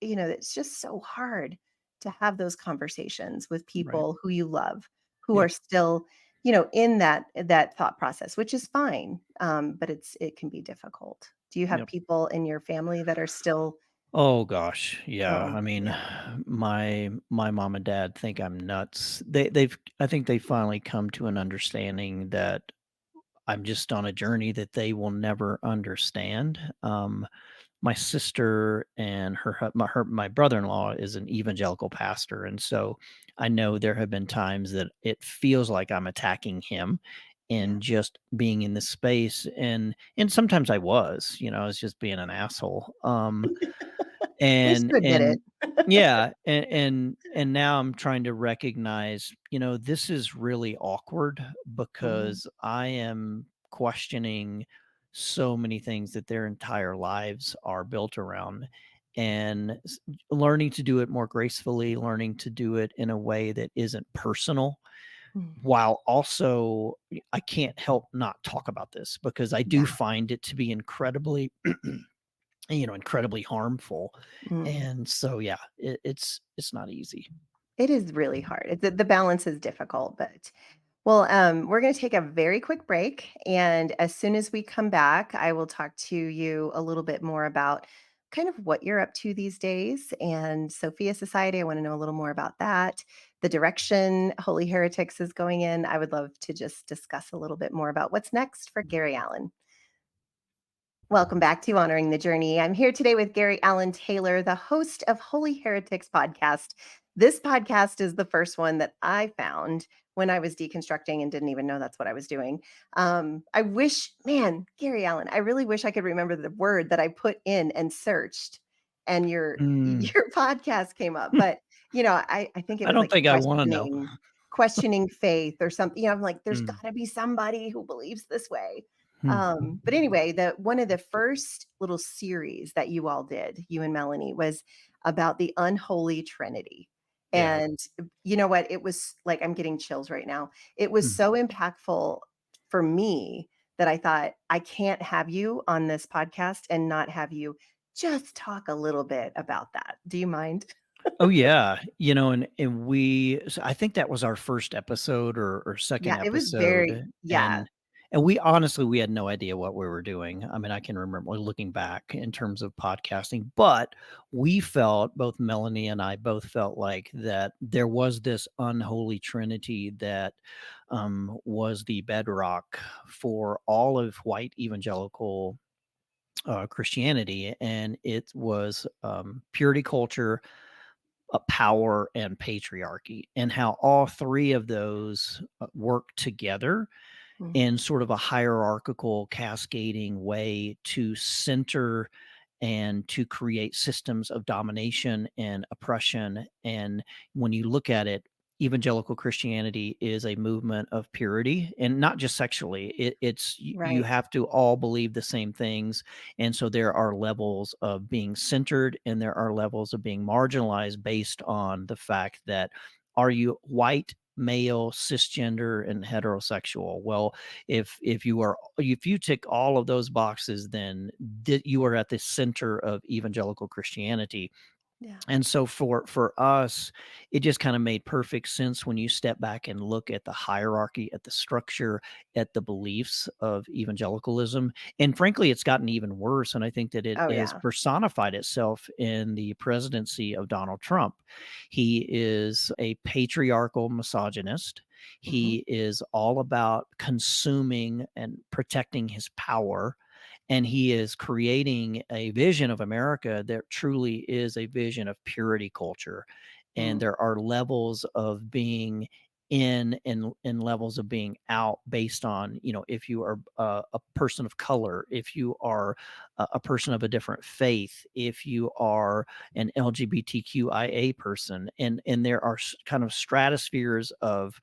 A: it's just so hard to have those conversations with
B: Right.
A: people who you love, who are
B: Yep.
A: still, in that thought process, which is fine. But it can be difficult. Do you have
B: Yep.
A: people in your family that are still
B: Oh gosh, yeah.
A: oh,
B: I mean,
A: yeah.
B: my mom and dad think I'm nuts. I think they finally come to an understanding that I'm just on a journey that they will never understand. My sister and my brother-in-law is an evangelical pastor, and so I know there have been times that it feels like I'm attacking him
A: Yeah.
B: and just being in this space, and sometimes I was just being an asshole.
A: At least
B: And
A: you admit
B: and
A: it.
B: yeah, and now I'm trying to recognize, this is really awkward
A: Mhm.
B: because I am questioning so many things that their entire lives are built around, and learning to do it more gracefully, learning to do it in a way that isn't personal,
A: Mm.
B: while also I can't help not talk about this because I do
A: Yeah.
B: find it to be incredibly incredibly harmful.
A: Mm.
B: And so, yeah, it's not easy.
A: It is really hard. The balance is difficult, but well, we're going to take a very quick break. And as soon as we come back, I will talk to you a little bit more about kind of what you're up to these days. And Sophia Society, I want to know a little more about that. The direction Holy Heretics is going in. I would love to just discuss a little bit more about what's next for Gary Allen. Welcome back to Honoring the Journey. I'm here today with Gary Allen Taylor, the host of Holy Heretics podcast. This podcast is the first one that I found when I was deconstructing and didn't even know that's what I was doing. I wish, man, Gary Allen, I really wish I could remember the word that I put in and searched, and your
B: Mm.
A: your podcast came up. But I think it
B: I
A: was
B: don't
A: like
B: think I wanna know.
A: questioning faith or something. I'm like, there's
B: Mm.
A: got to be somebody who believes this way.
B: Hmm.
A: But anyway, the one of the first little series that you all did, you and Melanie, was about the unholy Trinity.
B: Yeah.
A: And you know what? It was like I'm getting chills right now. It was
B: Mm.
A: so impactful for me that I thought I can't have you on this podcast and not have you just talk a little bit about that. Do you mind?
B: Oh, yeah. And I think that was our first episode or second
A: Yeah, it was very,
B: episode,
A: yeah,
B: and we honestly, we had no idea what we were doing. I mean, I can remember looking back in terms of podcasting, but we felt, both Melanie and I both felt like that there was this unholy trinity that, was the bedrock for all of white evangelical, Christianity, and it was, purity culture, power, and patriarchy, and how all three of those, work together
A: mhm,
B: in sort of a hierarchical, cascading way to center and to create systems of domination and oppression. And when you look at it, evangelical Christianity is a movement of purity, and not just sexually. You
A: right.
B: have to all believe the same things, and so there are levels of being centered, and there are levels of being marginalized based on the fact that, are you white, male, cisgender, and heterosexual? Well, if you tick all of those boxes, then you are at the center of evangelical Christianity.
A: Yeah.
B: And so for us, it just kind of made perfect sense when you step back and look at the hierarchy, at the structure, at the beliefs of evangelicalism. And frankly, it's gotten even worse. And I think that it
A: Oh,
B: has
A: yeah.
B: personified itself in the presidency of Donald Trump. He is a patriarchal misogynist.
A: Mhm.
B: He is all about consuming and protecting his power, and he is creating a vision of America that truly is a vision of purity culture. And
A: Mm.
B: there are levels of being in and levels of being out based on, if you are a person of color, if you are a person of a different faith, if you are an LGBTQIA person, and there are kind of stratospheres of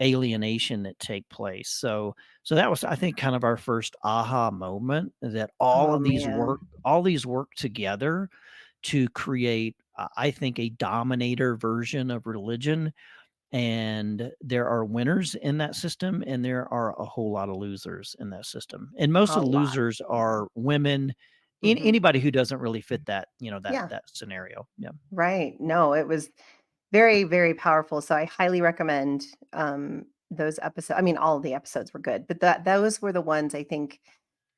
B: alienation that take place. So that was, I think, kind of our first aha moment, that
A: Oh, man.
B: all these work together to create, I think, a dominator version of religion. And there are winners in that system, and there are a whole lot of losers in that system. And most
A: A
B: of the
A: lot.
B: losers
A: Yeah.
B: are women,
A: Mhm.
B: anybody who doesn't really fit that,
A: Yeah.
B: that scenario. Yeah.
A: Right. No, it was very, very powerful. So I highly recommend those episodes. I mean, all of the episodes were good, but those were the ones I think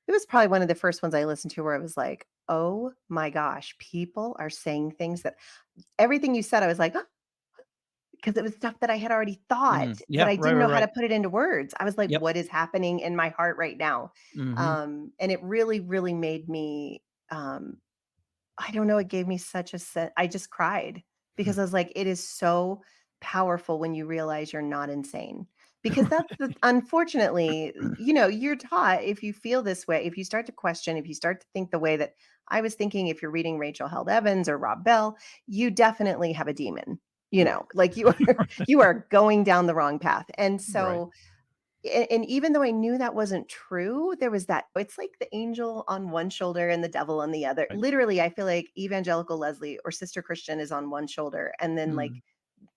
A: it was probably one of the first ones I listened to where I was like, oh my gosh, people are saying things that everything you said, I was like, because it was stuff that I had already thought, but
B: Yeah.
A: I
B: Right.
A: didn't
B: Right.
A: know how
B: Right.
A: to put it into words. I was like,
B: Yep.
A: what is happening in my heart right now?
B: Hmm.
A: And it really, really made me I don't know, it gave me such a I just cried because I was like, it is so powerful when you realize you're not insane. Because that's the unfortunately, you're taught if you feel this way, if you start to question, if you start to think the way that I was thinking, if you're reading Rachel Held Evans or Rob Bell, you definitely have a demon.
B: Right.
A: Like you are you are going down the wrong path. And
B: Right.
A: so and even though I knew that wasn't true, there was that it's like the angel on one shoulder and the devil on the other.
B: Right.
A: Literally, I feel like evangelical Leslie or sister Christian is on one shoulder and then like
B: Mhm.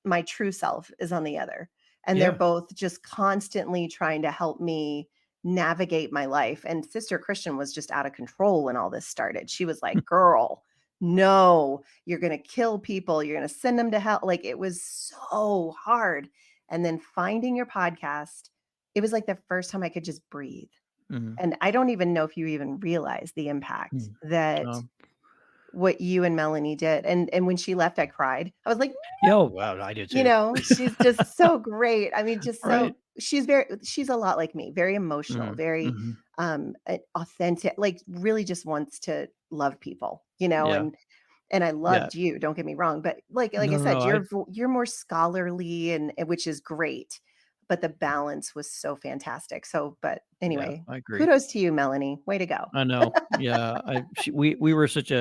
A: my true self is on the other. And they're
B: Yeah.
A: both just constantly trying to help me navigate my life. And sister Christian was just out of control when all this started. She was like, "Girl, no, you're going to kill people. You're going to send them to hell." Like it was so hard. And then finding your podcast, it was like the first time I could just breathe.
B: Mhm.
A: And I don't even know if you even realize the impact
B: Mm.
A: that
B: Um,
A: what you and Melanie did. And when she left, I cried. I was like,
B: yeah, oh, wow, I do too.
A: she's just so great. I mean, just so
B: Right.
A: she's a lot like me, very emotional,
B: Mhm.
A: very
B: Mhm.
A: authentic, like really just wants to love people,
B: Yeah.
A: and I
B: Yeah.
A: loved you, don't get me wrong, but like I
B: No, no,
A: said,
B: no,
A: you're more scholarly and which is great, but the balance was so fantastic. So, but
B: yeah,
A: anyway,
B: I agree.
A: kudos to you, Melanie. Way to go.
B: I know. Yeah, we were such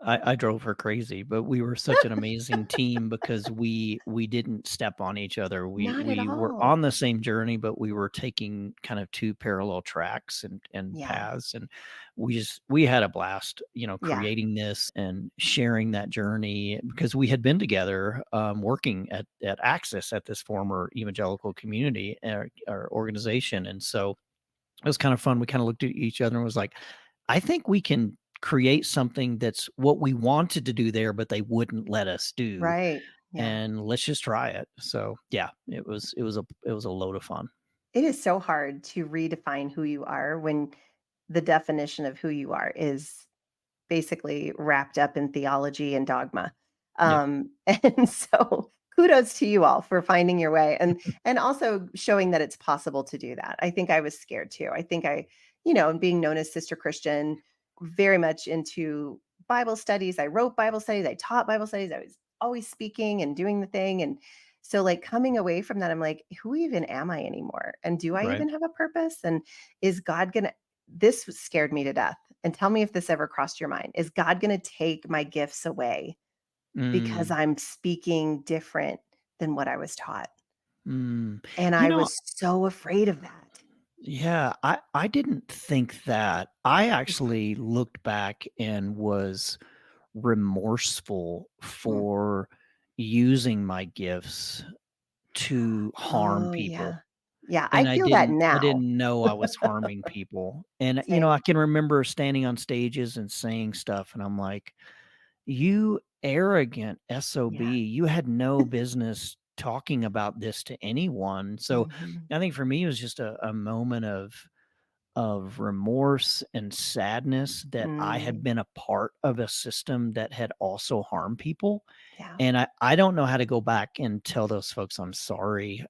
B: I drove her crazy, but we were such an amazing team because we didn't step on each other. We
A: Not at
B: we were on
A: all.
B: the same journey, but we were taking kind of 2 parallel tracks and
A: Yeah.
B: paths, and we had a blast,
A: Yeah.
B: creating this and sharing that journey because we had been together, working at Access at this former evangelical community, or organization, and so it was kind of fun. We kinda looked at each other and was like, "I think we can create something that's what we wanted to do there, but they wouldn't let us do,
A: Right. Yeah.
B: and let's just try it." So, yeah, it was a load of fun.
A: It is so hard to redefine who you are when the definition of who you are is basically wrapped up in theology and dogma.
B: Yeah,
A: And so kudos to you all for finding your way and also showing that it's possible to do that. I think I was scared too. I think and being known as Sister Christian, very much into Bible studies. I wrote Bible studies, I taught Bible studies, I was always speaking and doing the thing. And so like coming away from that, I'm like, who even am I anymore? And do I
B: right.
A: even have a purpose? And is God gonna this scared me to death. And tell me if this ever crossed your mind. Is God going to take my gifts away because
B: Mm,
A: I'm speaking different than what I was taught?
B: mm.
A: And
B: You
A: I
B: know,
A: was so afraid of that.
B: yeah, I didn't think that. I actually looked back and was remorseful
A: Mm.
B: for using my gifts to harm
A: Oh,
B: people.
A: yeah. Yeah, I
B: And I
A: feel that
B: didn't I
A: now.
B: didn't know I was harming people, and, I
A: Same.
B: can remember standing on stages and saying stuff, and I'm like, "You arrogant SOB,
A: Yeah.
B: you had no business talking about this to anyone." So,
A: Mhm.
B: I think for me, it was just a moment of remorse and sadness that I had
A: Mm.
B: been a part of a system that had also harmed people,
A: Yeah.
B: and I don't know how to go back and tell those folks I'm sorry,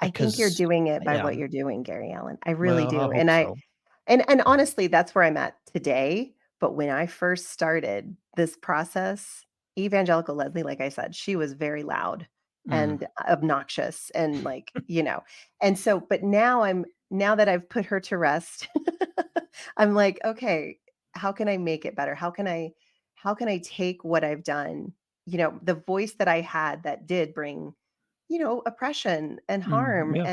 A: I think you're
B: 'cause
A: doing it by
B: yeah.
A: what you're doing, Gary Allen. I really
B: Well, I
A: do.
B: hope
A: And I
B: so.
A: and honestly, that's where I'm at today, but when I first started this process, evangelical Leslie, like I said, she was very loud
B: Mm,
A: and obnoxious and and so but now that I've put her to rest, I'm like, "Okay, how can I make it better? How can I take what I've done, the voice that I had that did bring, oppression and harm
B: yeah,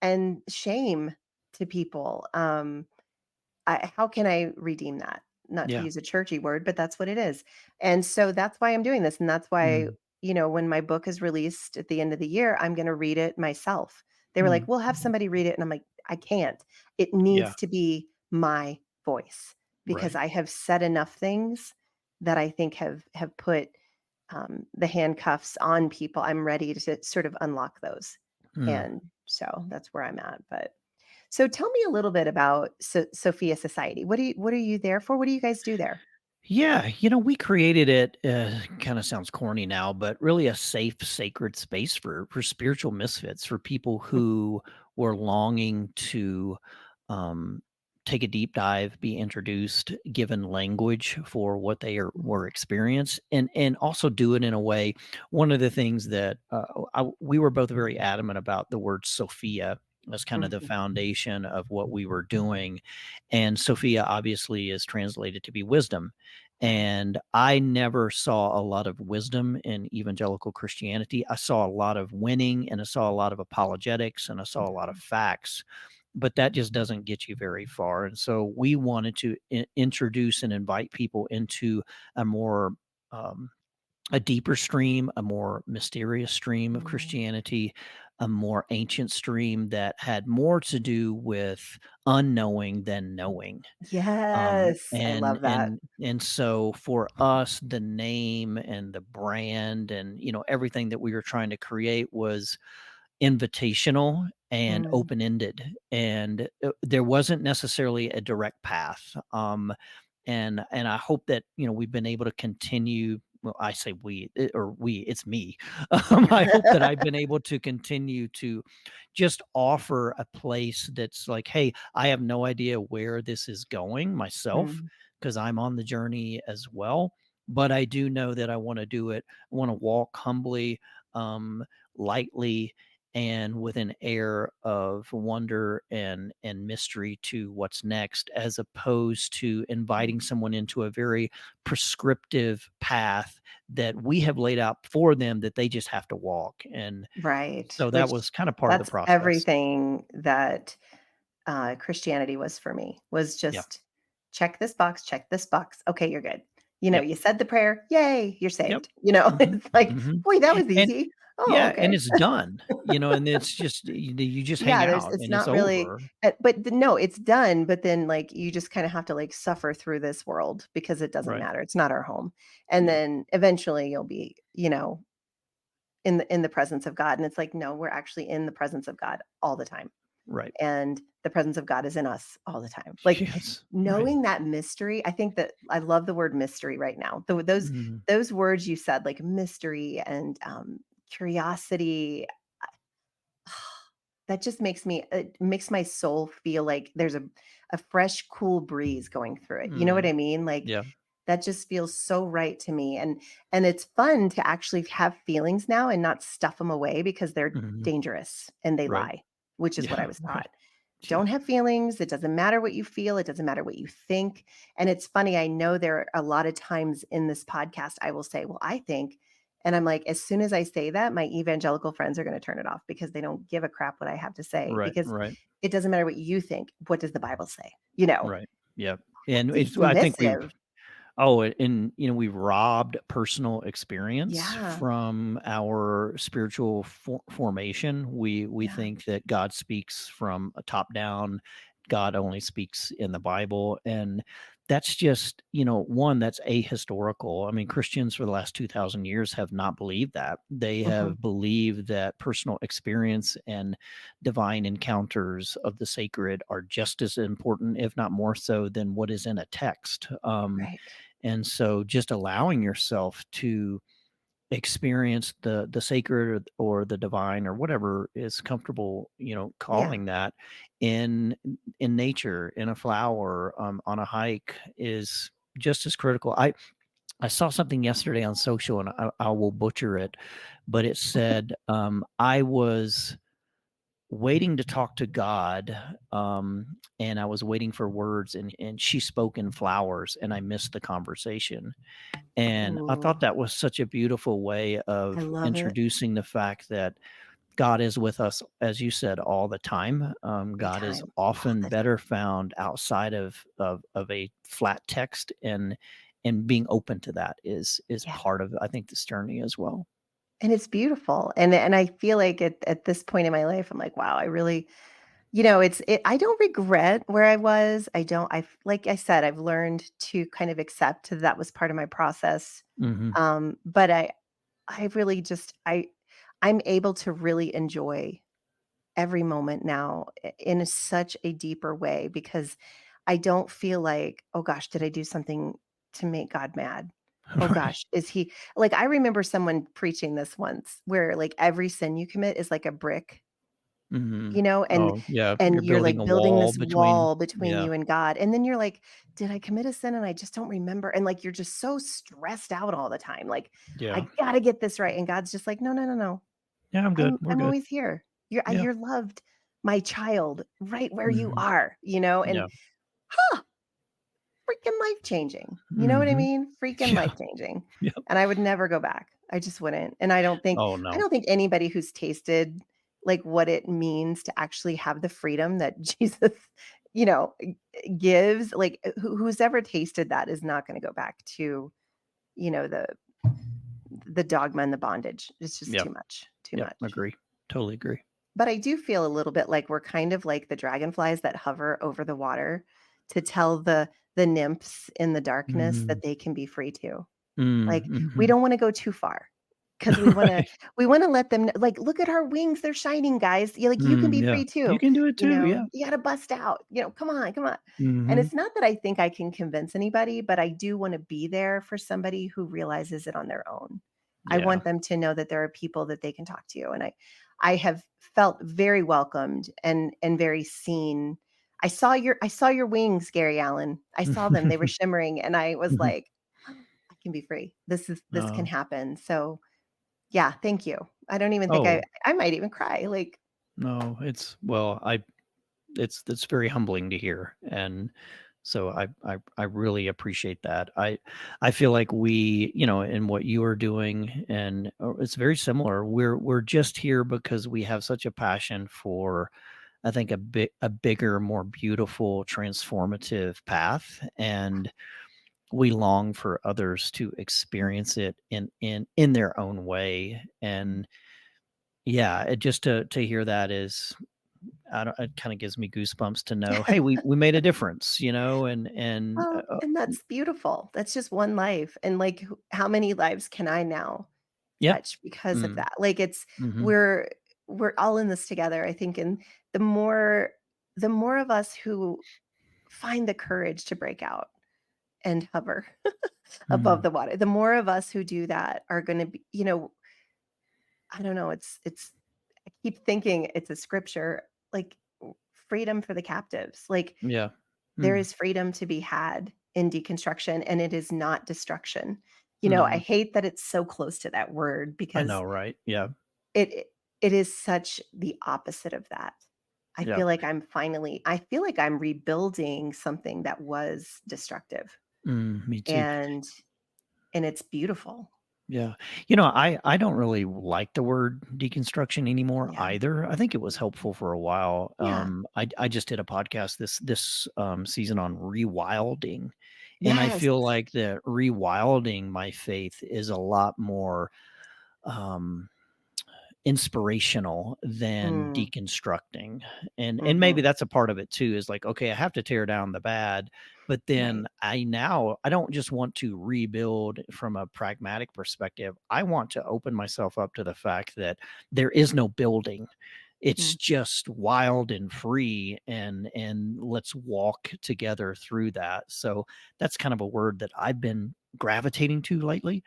A: and shame to people, how can I redeem that? Not to
B: yeah,
A: use a churchy word, but that's what it is. And so that's why I'm doing this. And that's why,
B: mm,
A: when my book is released at the end of the year, I'm going to read it myself. They were like,
B: mm,
A: we'll have somebody read it. And I'm like, I can't. It
B: yeah,
A: needs to be my voice because
B: right,
A: I have said enough things that I think have put the handcuffs on people. I'm ready to sort of unlock those.
B: mm.
A: And so that's where I'm at. But so tell me a little bit about Sophia Society. What are you there for? What do you guys do there?
B: Yeah, we created it, kinda sounds corny now, but really a safe, sacred space for spiritual misfits, for people who were longing to, um, take a deep dive, be introduced, given language for what they were
A: Mhm,
B: experienced, and also do it in a way. One of the things that, we were both very adamant about the word Sophia as kind of the
A: mhm,
B: foundation of what we were doing, and Sophia obviously is translated to be wisdom.
A: right.
B: And I never saw a lot of wisdom in evangelical Christianity. I saw a lot of winning, and I saw a lot of apologetics, and I saw a lot of
A: Mhm,
B: facts, but that just doesn't get you very far. And so we wanted to introduce and invite people into a more um, a deeper stream, a more mysterious stream of
A: mm.
B: Christianity, a more ancient stream that had more to do with unknowing than knowing.
A: Yes, I
B: And
A: love that.
B: so for us, the name and the brand and, everything that we were trying to create was invitational and
A: Mm,
B: open-ended, and, there wasn't necessarily a direct path, and I hope that, we've been able to continue. Well, I say we, or we, it's me. I hope that I've been able to continue to just offer a place that's like, "Hey, I have no idea where this is going myself,
A: mm,
B: because 'cause I'm on the journey as well, but I do know that I wanna do it. I wanna walk humbly, lightly, and with an air of wonder and mystery to what's next, as opposed to inviting someone into a very prescriptive path that we have laid out for them that they just have to walk. And
A: Right.
B: so that
A: Which
B: was kind of part of the
A: that's
B: process.
A: everything that Christianity was for me, was
B: Yeah.
A: just check this box, check this box. Okay, you're good.
B: Yep.
A: You said the prayer, yay, you're
B: Yep.
A: saved.
B: Mhm.
A: It's like,
B: Mhm.
A: boy, that was
B: And
A: easy. Oh,
B: yeah, and
A: okay.
B: it's done, and it's just you just hang
A: Yeah, there's
B: out
A: it's
B: and it's
A: not really
B: over.
A: no, it's done, but then like you just kind of have to like suffer through this world because it doesn't
B: Right.
A: matter. It's not our home. And
B: Yeah.
A: then eventually you'll be, in the presence of God. And it's like, no, we're actually in the presence of God all the time.
B: Right.
A: And the presence of God is in us all the time. Like
B: Yes. Right.
A: knowing that mystery, I think that I love the word mystery right now.
B: Mhm.
A: Those words you said, like mystery and curiosity, that just it makes my soul feel like there's a fresh, cool breeze going through it. You know what
B: Mhm.
A: I mean? Like
B: Yeah.
A: that just feels so right to me. And it's fun to actually have feelings now and not stuff them away because they're
B: Mhm.
A: dangerous and they
B: Right.
A: lie, which is what I
B: Yeah.
A: was
B: Right.
A: taught.
B: Yeah.
A: Don't have feelings. It doesn't matter what you feel. It doesn't matter what you think. And it's funny. I know there are a lot of times in this podcast, I will say, well, I think, and I'm like, as soon as I say that, my evangelical friends are going to turn it off because they don't give a crap what I have to say
B: Right.
A: because
B: Right.
A: it doesn't matter what you think. What does the Bible say? You know,
B: Right. Yep. And
A: it's
B: it's I think we've
A: dismissive.
B: we've robbed personal experience
A: Yeah.
B: from our spiritual formation. We
A: Yeah.
B: think that God speaks from a top down. God only speaks in the Bible, and that's just one that's ahistorical. I mean, Christians for the last 2,000 years have not believed that. They
A: Mhm.
B: have believed that personal experience and divine encounters of the sacred are just as important, if not more so, than what is in a text.
A: Right.
B: And so just allowing yourself to experience the sacred or the divine or whatever is comfortable,
A: Yeah.
B: calling that in nature, in a flower, on a hike is just as critical. I saw something yesterday on social and I will butcher it, but it said, I was waiting to talk to God, and I was waiting for words, and she spoke in flowers, and I missed the conversation. And I
A: Ooh,
B: thought that was such a beautiful way
A: I
B: of
A: love it.
B: introducing the fact that God is with us, as you said, all the time.
A: Every
B: God is
A: time. All
B: often
A: the time.
B: better found outside of a flat text, and being open to that is
A: Yeah.
B: part of, I think, this journey as well.
A: And it's beautiful. And I feel like at this point in my life, I'm like, wow, I really, I don't regret where I was. I don't, like I said, I've learned to kind of accept that that was part of my process.
B: Hmm.
A: But I really just, I'm able to really enjoy every moment now in such a deeper way because I don't feel like, oh gosh, did I do something to make God mad? Oh
B: Right.
A: gosh, is he like I remember someone preaching this once where like every sin you commit is like a brick,
B: Hmm.
A: and
B: Oh, yeah. You're
A: you're
B: building a
A: like building
B: wall
A: this
B: between.
A: wall between
B: Yeah.
A: you and God. And then you're like, did I commit a sin and I just don't remember? And like you're just so stressed out all the time. Like,
B: Yeah.
A: I gotta get this right. And God's just like, no, no, no, no.
B: Yeah, I'm good. We're
A: I'm
B: good.
A: always here.
B: Yeah.
A: You're loved, my child, right where you
B: Mhm.
A: are, and
B: Yeah.
A: freaking life changing. You know what I
B: Mhm.
A: mean? Freaking
B: Yeah.
A: life changing.
B: Yep.
A: And I would never go back. I just wouldn't. And
B: Oh,
A: I
B: no.
A: don't think anybody who's tasted like what it means to actually have the freedom that Jesus, gives, like who's ever tasted that is not going to go back to, you know, the the dogma and the bondage. It's just
B: Yep.
A: too much, too
B: Yep.
A: much.
B: Agree. Totally agree.
A: But I do feel a little bit like we're kind of like the dragonflies that hover over the water to tell the nymphs in the darkness
B: Mm.
A: that they can be free too.
B: Mm,
A: Like, we
B: mhm.
A: don't wanna go too far because
B: Right.
A: we wanna let them like, "Look at our wings, they're shining, guys. You can be
B: Yeah.
A: free
B: You
A: too."
B: can do it too, yeah.
A: You gotta bust out, come on, come on. And
B: Mhm.
A: it's not that I think I can convince anybody, but I do wanna be there for somebody who realizes it on their own. I
B: Yeah.
A: want them to know that there are people that they can talk to, and I have felt very welcomed and very seen. I saw your wings, Gary Allen. I saw them, they were shimmering, and I was
B: Mhm.
A: like, "Oh, I can be free. This can
B: Oh,
A: happen." So, Yeah, thank you. I don't even think
B: Oh,
A: I might even cry, like,
B: no, it's well, it's very humbling to hear, and so I really appreciate that. I feel like we, in what you are doing, and it's very similar. We're just here because we have such a passion for, I think, a bigger, more beautiful, transformative path, and we long for others to experience it in their own way. And yeah, it just to hear that is, I don't, it kinda gives me goosebumps to know, "Hey, we made a difference,"
A: well, and that's beautiful. That's just one life, and, like, how many lives can I now
B: yeah.
A: touch because of
B: Mm,
A: that? Like, it's
B: mhm,
A: we're we're all in this together, I think, and the more the more of us who find the courage to break out and hover above
B: mm,
A: the water, the more of us who do that are gonna be, I don't know, it's I keep thinking it's a scripture, like, freedom for the captives, like,
B: yeah.
A: there
B: Mm,
A: is freedom to be had in deconstruction, and it is not destruction. I
B: mhm.
A: hate that it's so close to that word
B: I
A: because
B: know, right? Yeah,
A: it it it is such the opposite of that.
B: yeah.
A: I feel like I'm rebuilding something that was destructive,
B: Me too.
A: and and it's beautiful.
B: Yeah. I don't really like the word deconstruction anymore
A: Yeah.
B: either. I think it was helpful for a while.
A: Yeah.
B: I just did a podcast this season on rewilding, and I
A: Yes.
B: feel like that rewilding my faith is a lot more um inspirational than
A: Mm,
B: deconstructing. And maybe
A: mhm.
B: that's a part of it too, is like, okay, I have to tear down the bad, but then
A: Right.
B: I don't just want to rebuild from a pragmatic perspective. I want to open myself up to the fact that there is no building. It's
A: Mm.
B: just wild and free, and let's walk together through that. So that's kind of a word that I've been gravitating to lately,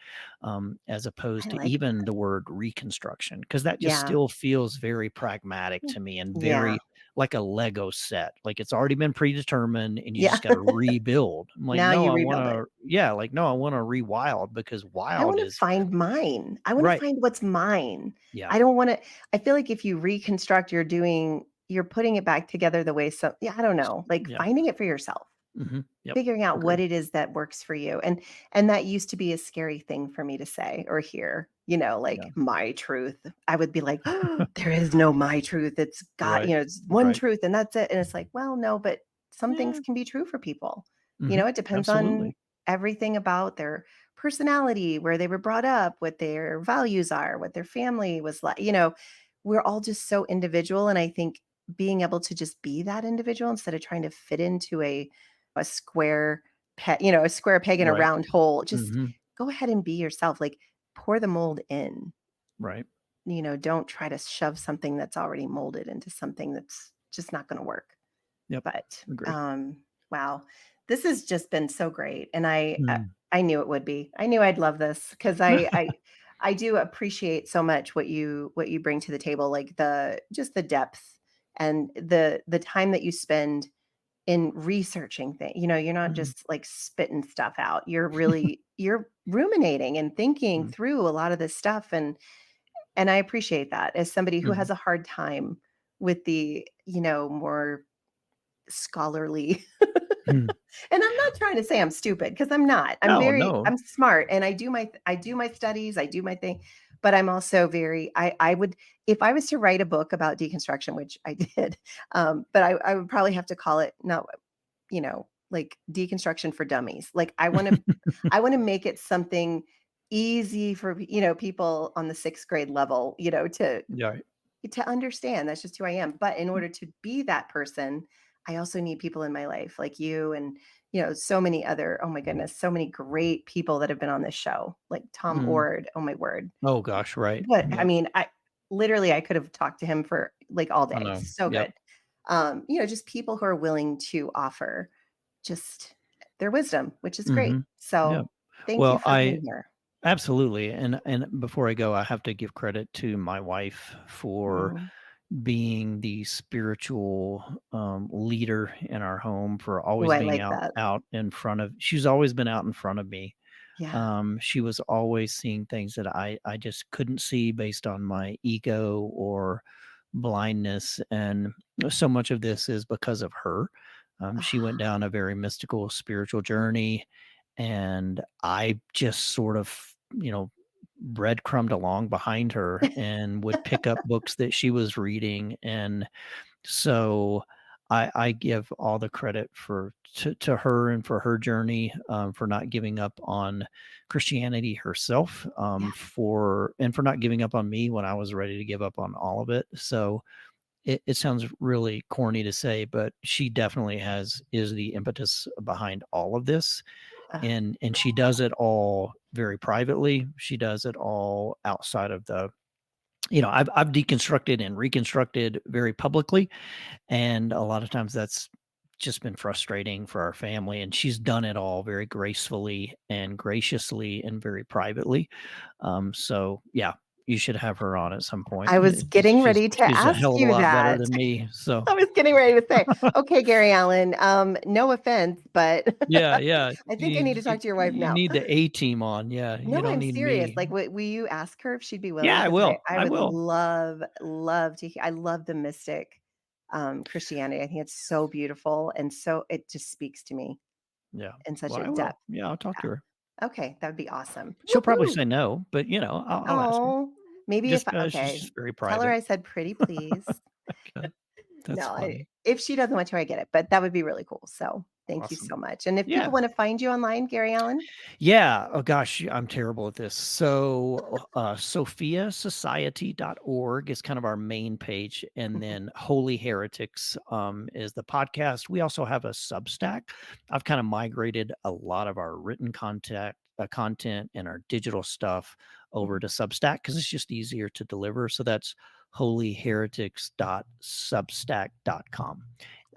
B: as
A: I
B: opposed to
A: like
B: even the word reconstruction, because that just
A: Yeah.
B: still feels very pragmatic to me and
A: Yeah.
B: very like a Lego set. Like it's already been predetermined and you
A: Yeah.
B: just got to rebuild. I'm like,
A: Now
B: no,
A: you
B: I want
A: rebuild it.
B: to, yeah, like, no, I want to rewild because
A: I
B: wild
A: wanna
B: is
A: find mine. I wanna
B: right.
A: find what's mine.
B: Yeah.
A: I don't wanna I feel like if you reconstruct, you're putting it back together the way yeah, I don't know, like,
B: Yeah.
A: finding it for yourself.
B: Yep.
A: Figuring out what
B: Agree.
A: it is that works for you, and that used to be a scary thing for me to say or hear,
B: Yeah.
A: like, "My truth." I would be like, "There is no my truth, it's God,
B: Right.
A: it's one
B: Right.
A: truth and that's it," and it's like, "Well, no, but some things
B: Yeah.
A: can be true for people."
B: Hmm.
A: It depends on
B: Absolutely.
A: everything about their personality, where they were brought up, what their values are, what their family was like, we're all just so individual, and I think being able to just be that individual instead of trying to fit into a square a square peg in a
B: Right.
A: round hole. Just
B: Hmm.
A: go ahead and be yourself. Like, pour the mold in.
B: Right.
A: Don't try to shove something that's already molded into something that's just not going to work.
B: Yep.
A: But
B: Agree.
A: wow, this has just been so great, and
B: Mm.
A: I knew it would be. I knew I'd love this because I do appreciate so much what you bring to the table, like the just the depth and the time that you spend in researching things. You're not
B: Mm.
A: just like spitting stuff out. You're ruminating and thinking
B: Mm.
A: through a lot of this stuff, and I appreciate that as somebody who
B: Mhm.
A: has a hard time with the, more scholarly.
B: Mm.
A: And I'm not trying to say I'm stupid because I'm not.
B: No, no.
A: I'm smart and I do my studies, I do my thing, but I'm also very I would if I was to write a book about deconstruction, which I did, but I would probably have to call it not, like deconstruction for dummies. Like I want to make it something easy for, people on the 6th grade level,
B: Yeah.
A: to understand. That's just who I am. But in order to be that person, I also need people in my life like you and, so many other, oh my goodness, so many great people that have been on this show, like Tom
B: Mm.
A: Ord. Oh my word.
B: Oh gosh, right.
A: What I
B: Yep.
A: mean, I could have talked to him for like all
B: I
A: day.
B: know.
A: So
B: Yep.
A: good. Just people who are willing to offer just their wisdom, which is great.
B: Mhm. Yep.
A: So thank you
B: Well,
A: for
B: I
A: being here.
B: absolutely, and before I go, I have to give credit to my wife for
A: Mhm.
B: being the spiritual, leader in our home, for
A: Oh,
B: always
A: I
B: being
A: like that.
B: out in front of she's always been out in front of me,
A: Yeah.
B: She was always seeing things that I just couldn't see based on my ego or blindness, and so much of this is because of her. She went
A: Ah,
B: down a very mystical spiritual journey, and I just sort of, breadcrumbed along behind her and would pick up books that she was reading, and so I give all the credit to her and for her journey, for not giving up on Christianity herself,
A: yeah.
B: for not giving up on me when I was ready to give up on all of it. So it sounds really corny to say, but she definitely is the impetus behind all of this,
A: Uh,
B: and she does it all very privately. She does it all outside of the, I've deconstructed and reconstructed very publicly, and a lot of times that's just been frustrating for our family. And she's done it all very gracefully and graciously and very privately. So yeah, you should have her on at some point.
A: I was getting
B: She's
A: ready to
B: she's a
A: ask
B: hell of a
A: you
B: lot better
A: that.
B: than me. So
A: I was getting ready to say, "Okay, Gary Allen, no offense, but
B: yeah, yeah.
A: I think I
B: You
A: need to
B: you
A: talk to your wife
B: you
A: now."
B: need the A team on. Yeah, you
A: No,
B: don't
A: I'm
B: need
A: serious.
B: me.
A: Like, will you ask her if she'd be
B: Yeah,
A: willing?
B: I
A: Because
B: will.
A: I
B: I
A: would
B: will.
A: love to hear. I love the mystic, Christianity. I think it's so beautiful, and so it just speaks to me
B: Yeah.
A: in such
B: Well,
A: a
B: I will.
A: depth.
B: Yeah, I'll talk to her.
A: Yeah. Okay, that would be awesome.
B: She'll probably
A: Woohoo!
B: say no, but I'll ask her.
A: Oh, maybe if
B: Just she's
A: okay,
B: just very
A: tell her
B: private.
A: I said pretty please.
B: Okay. That's
A: No, I
B: funny.
A: if she doesn't want to, I get it, but that would be really cool. So, thank you
B: Awesome.
A: so much. And if people
B: Yeah.
A: wanna find you online, Gary Allen?
B: Yeah. Oh gosh, I'm terrible at this. So, sophiasociety.org is kind of our main page, and
A: Mhm,
B: then Holy Heretics is the podcast. We also have a Substack. I've kind of migrated a lot of our written content and our digital stuff over
A: mhm.
B: to Substack because it's just easier to deliver. So that's holyheretics.substack.com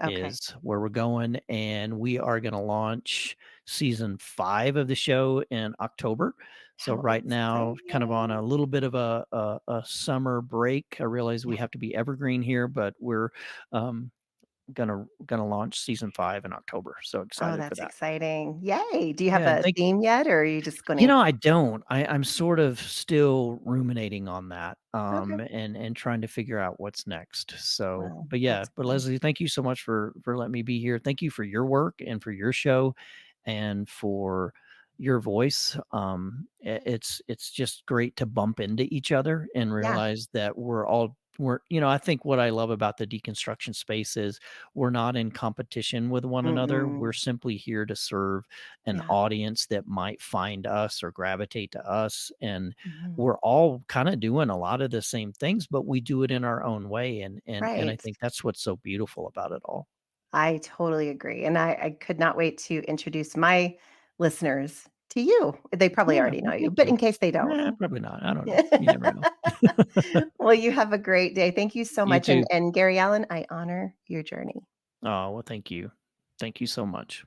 A: Okay.
B: is where we're going, and we are going to launch season 5 of the show in October. So
A: How
B: right now, kind of on
A: exciting.
B: a little bit of a summer break. I realize
A: Yeah.
B: we have to be evergreen here, but we're um, gonna launch season 5 in October. So
A: Oh,
B: excited for
A: that's
B: that.
A: exciting. Yay. Do you have
B: Yeah, and
A: a
B: thank
A: theme yet, or are you just gonna
B: I don't. I'm sort of still ruminating on that,
A: Okay.
B: and trying to figure out what's next. So,
A: Well,
B: but yeah,
A: that's
B: but
A: cool.
B: Leslie, thank you so much for letting me be here. Thank you for your work and for your show, and for your voice. It's just great to bump into each other and
A: Yeah.
B: realize that I think what I love about the deconstruction space is we're not in competition with one another.
A: Mm-mm.
B: We're simply here to serve an
A: Yeah.
B: audience that might find us or gravitate to us, and
A: Mhm.
B: we're all kind of doing a lot of the same things, but we do it in our own way, and I
A: Right.
B: think that's what's so beautiful about it all.
A: I totally agree, and I could not wait to introduce my listeners to you. They probably
B: Yeah,
A: already know
B: well,
A: you,
B: thank
A: but
B: you.
A: in case they don't.
B: Nah, probably not. I don't know. You never know.
A: Well, you have a great day. Thank you so
B: You
A: much,
B: too.
A: and Gary Allen, I honor your journey.
B: Oh, well, thank you. Thank you so much.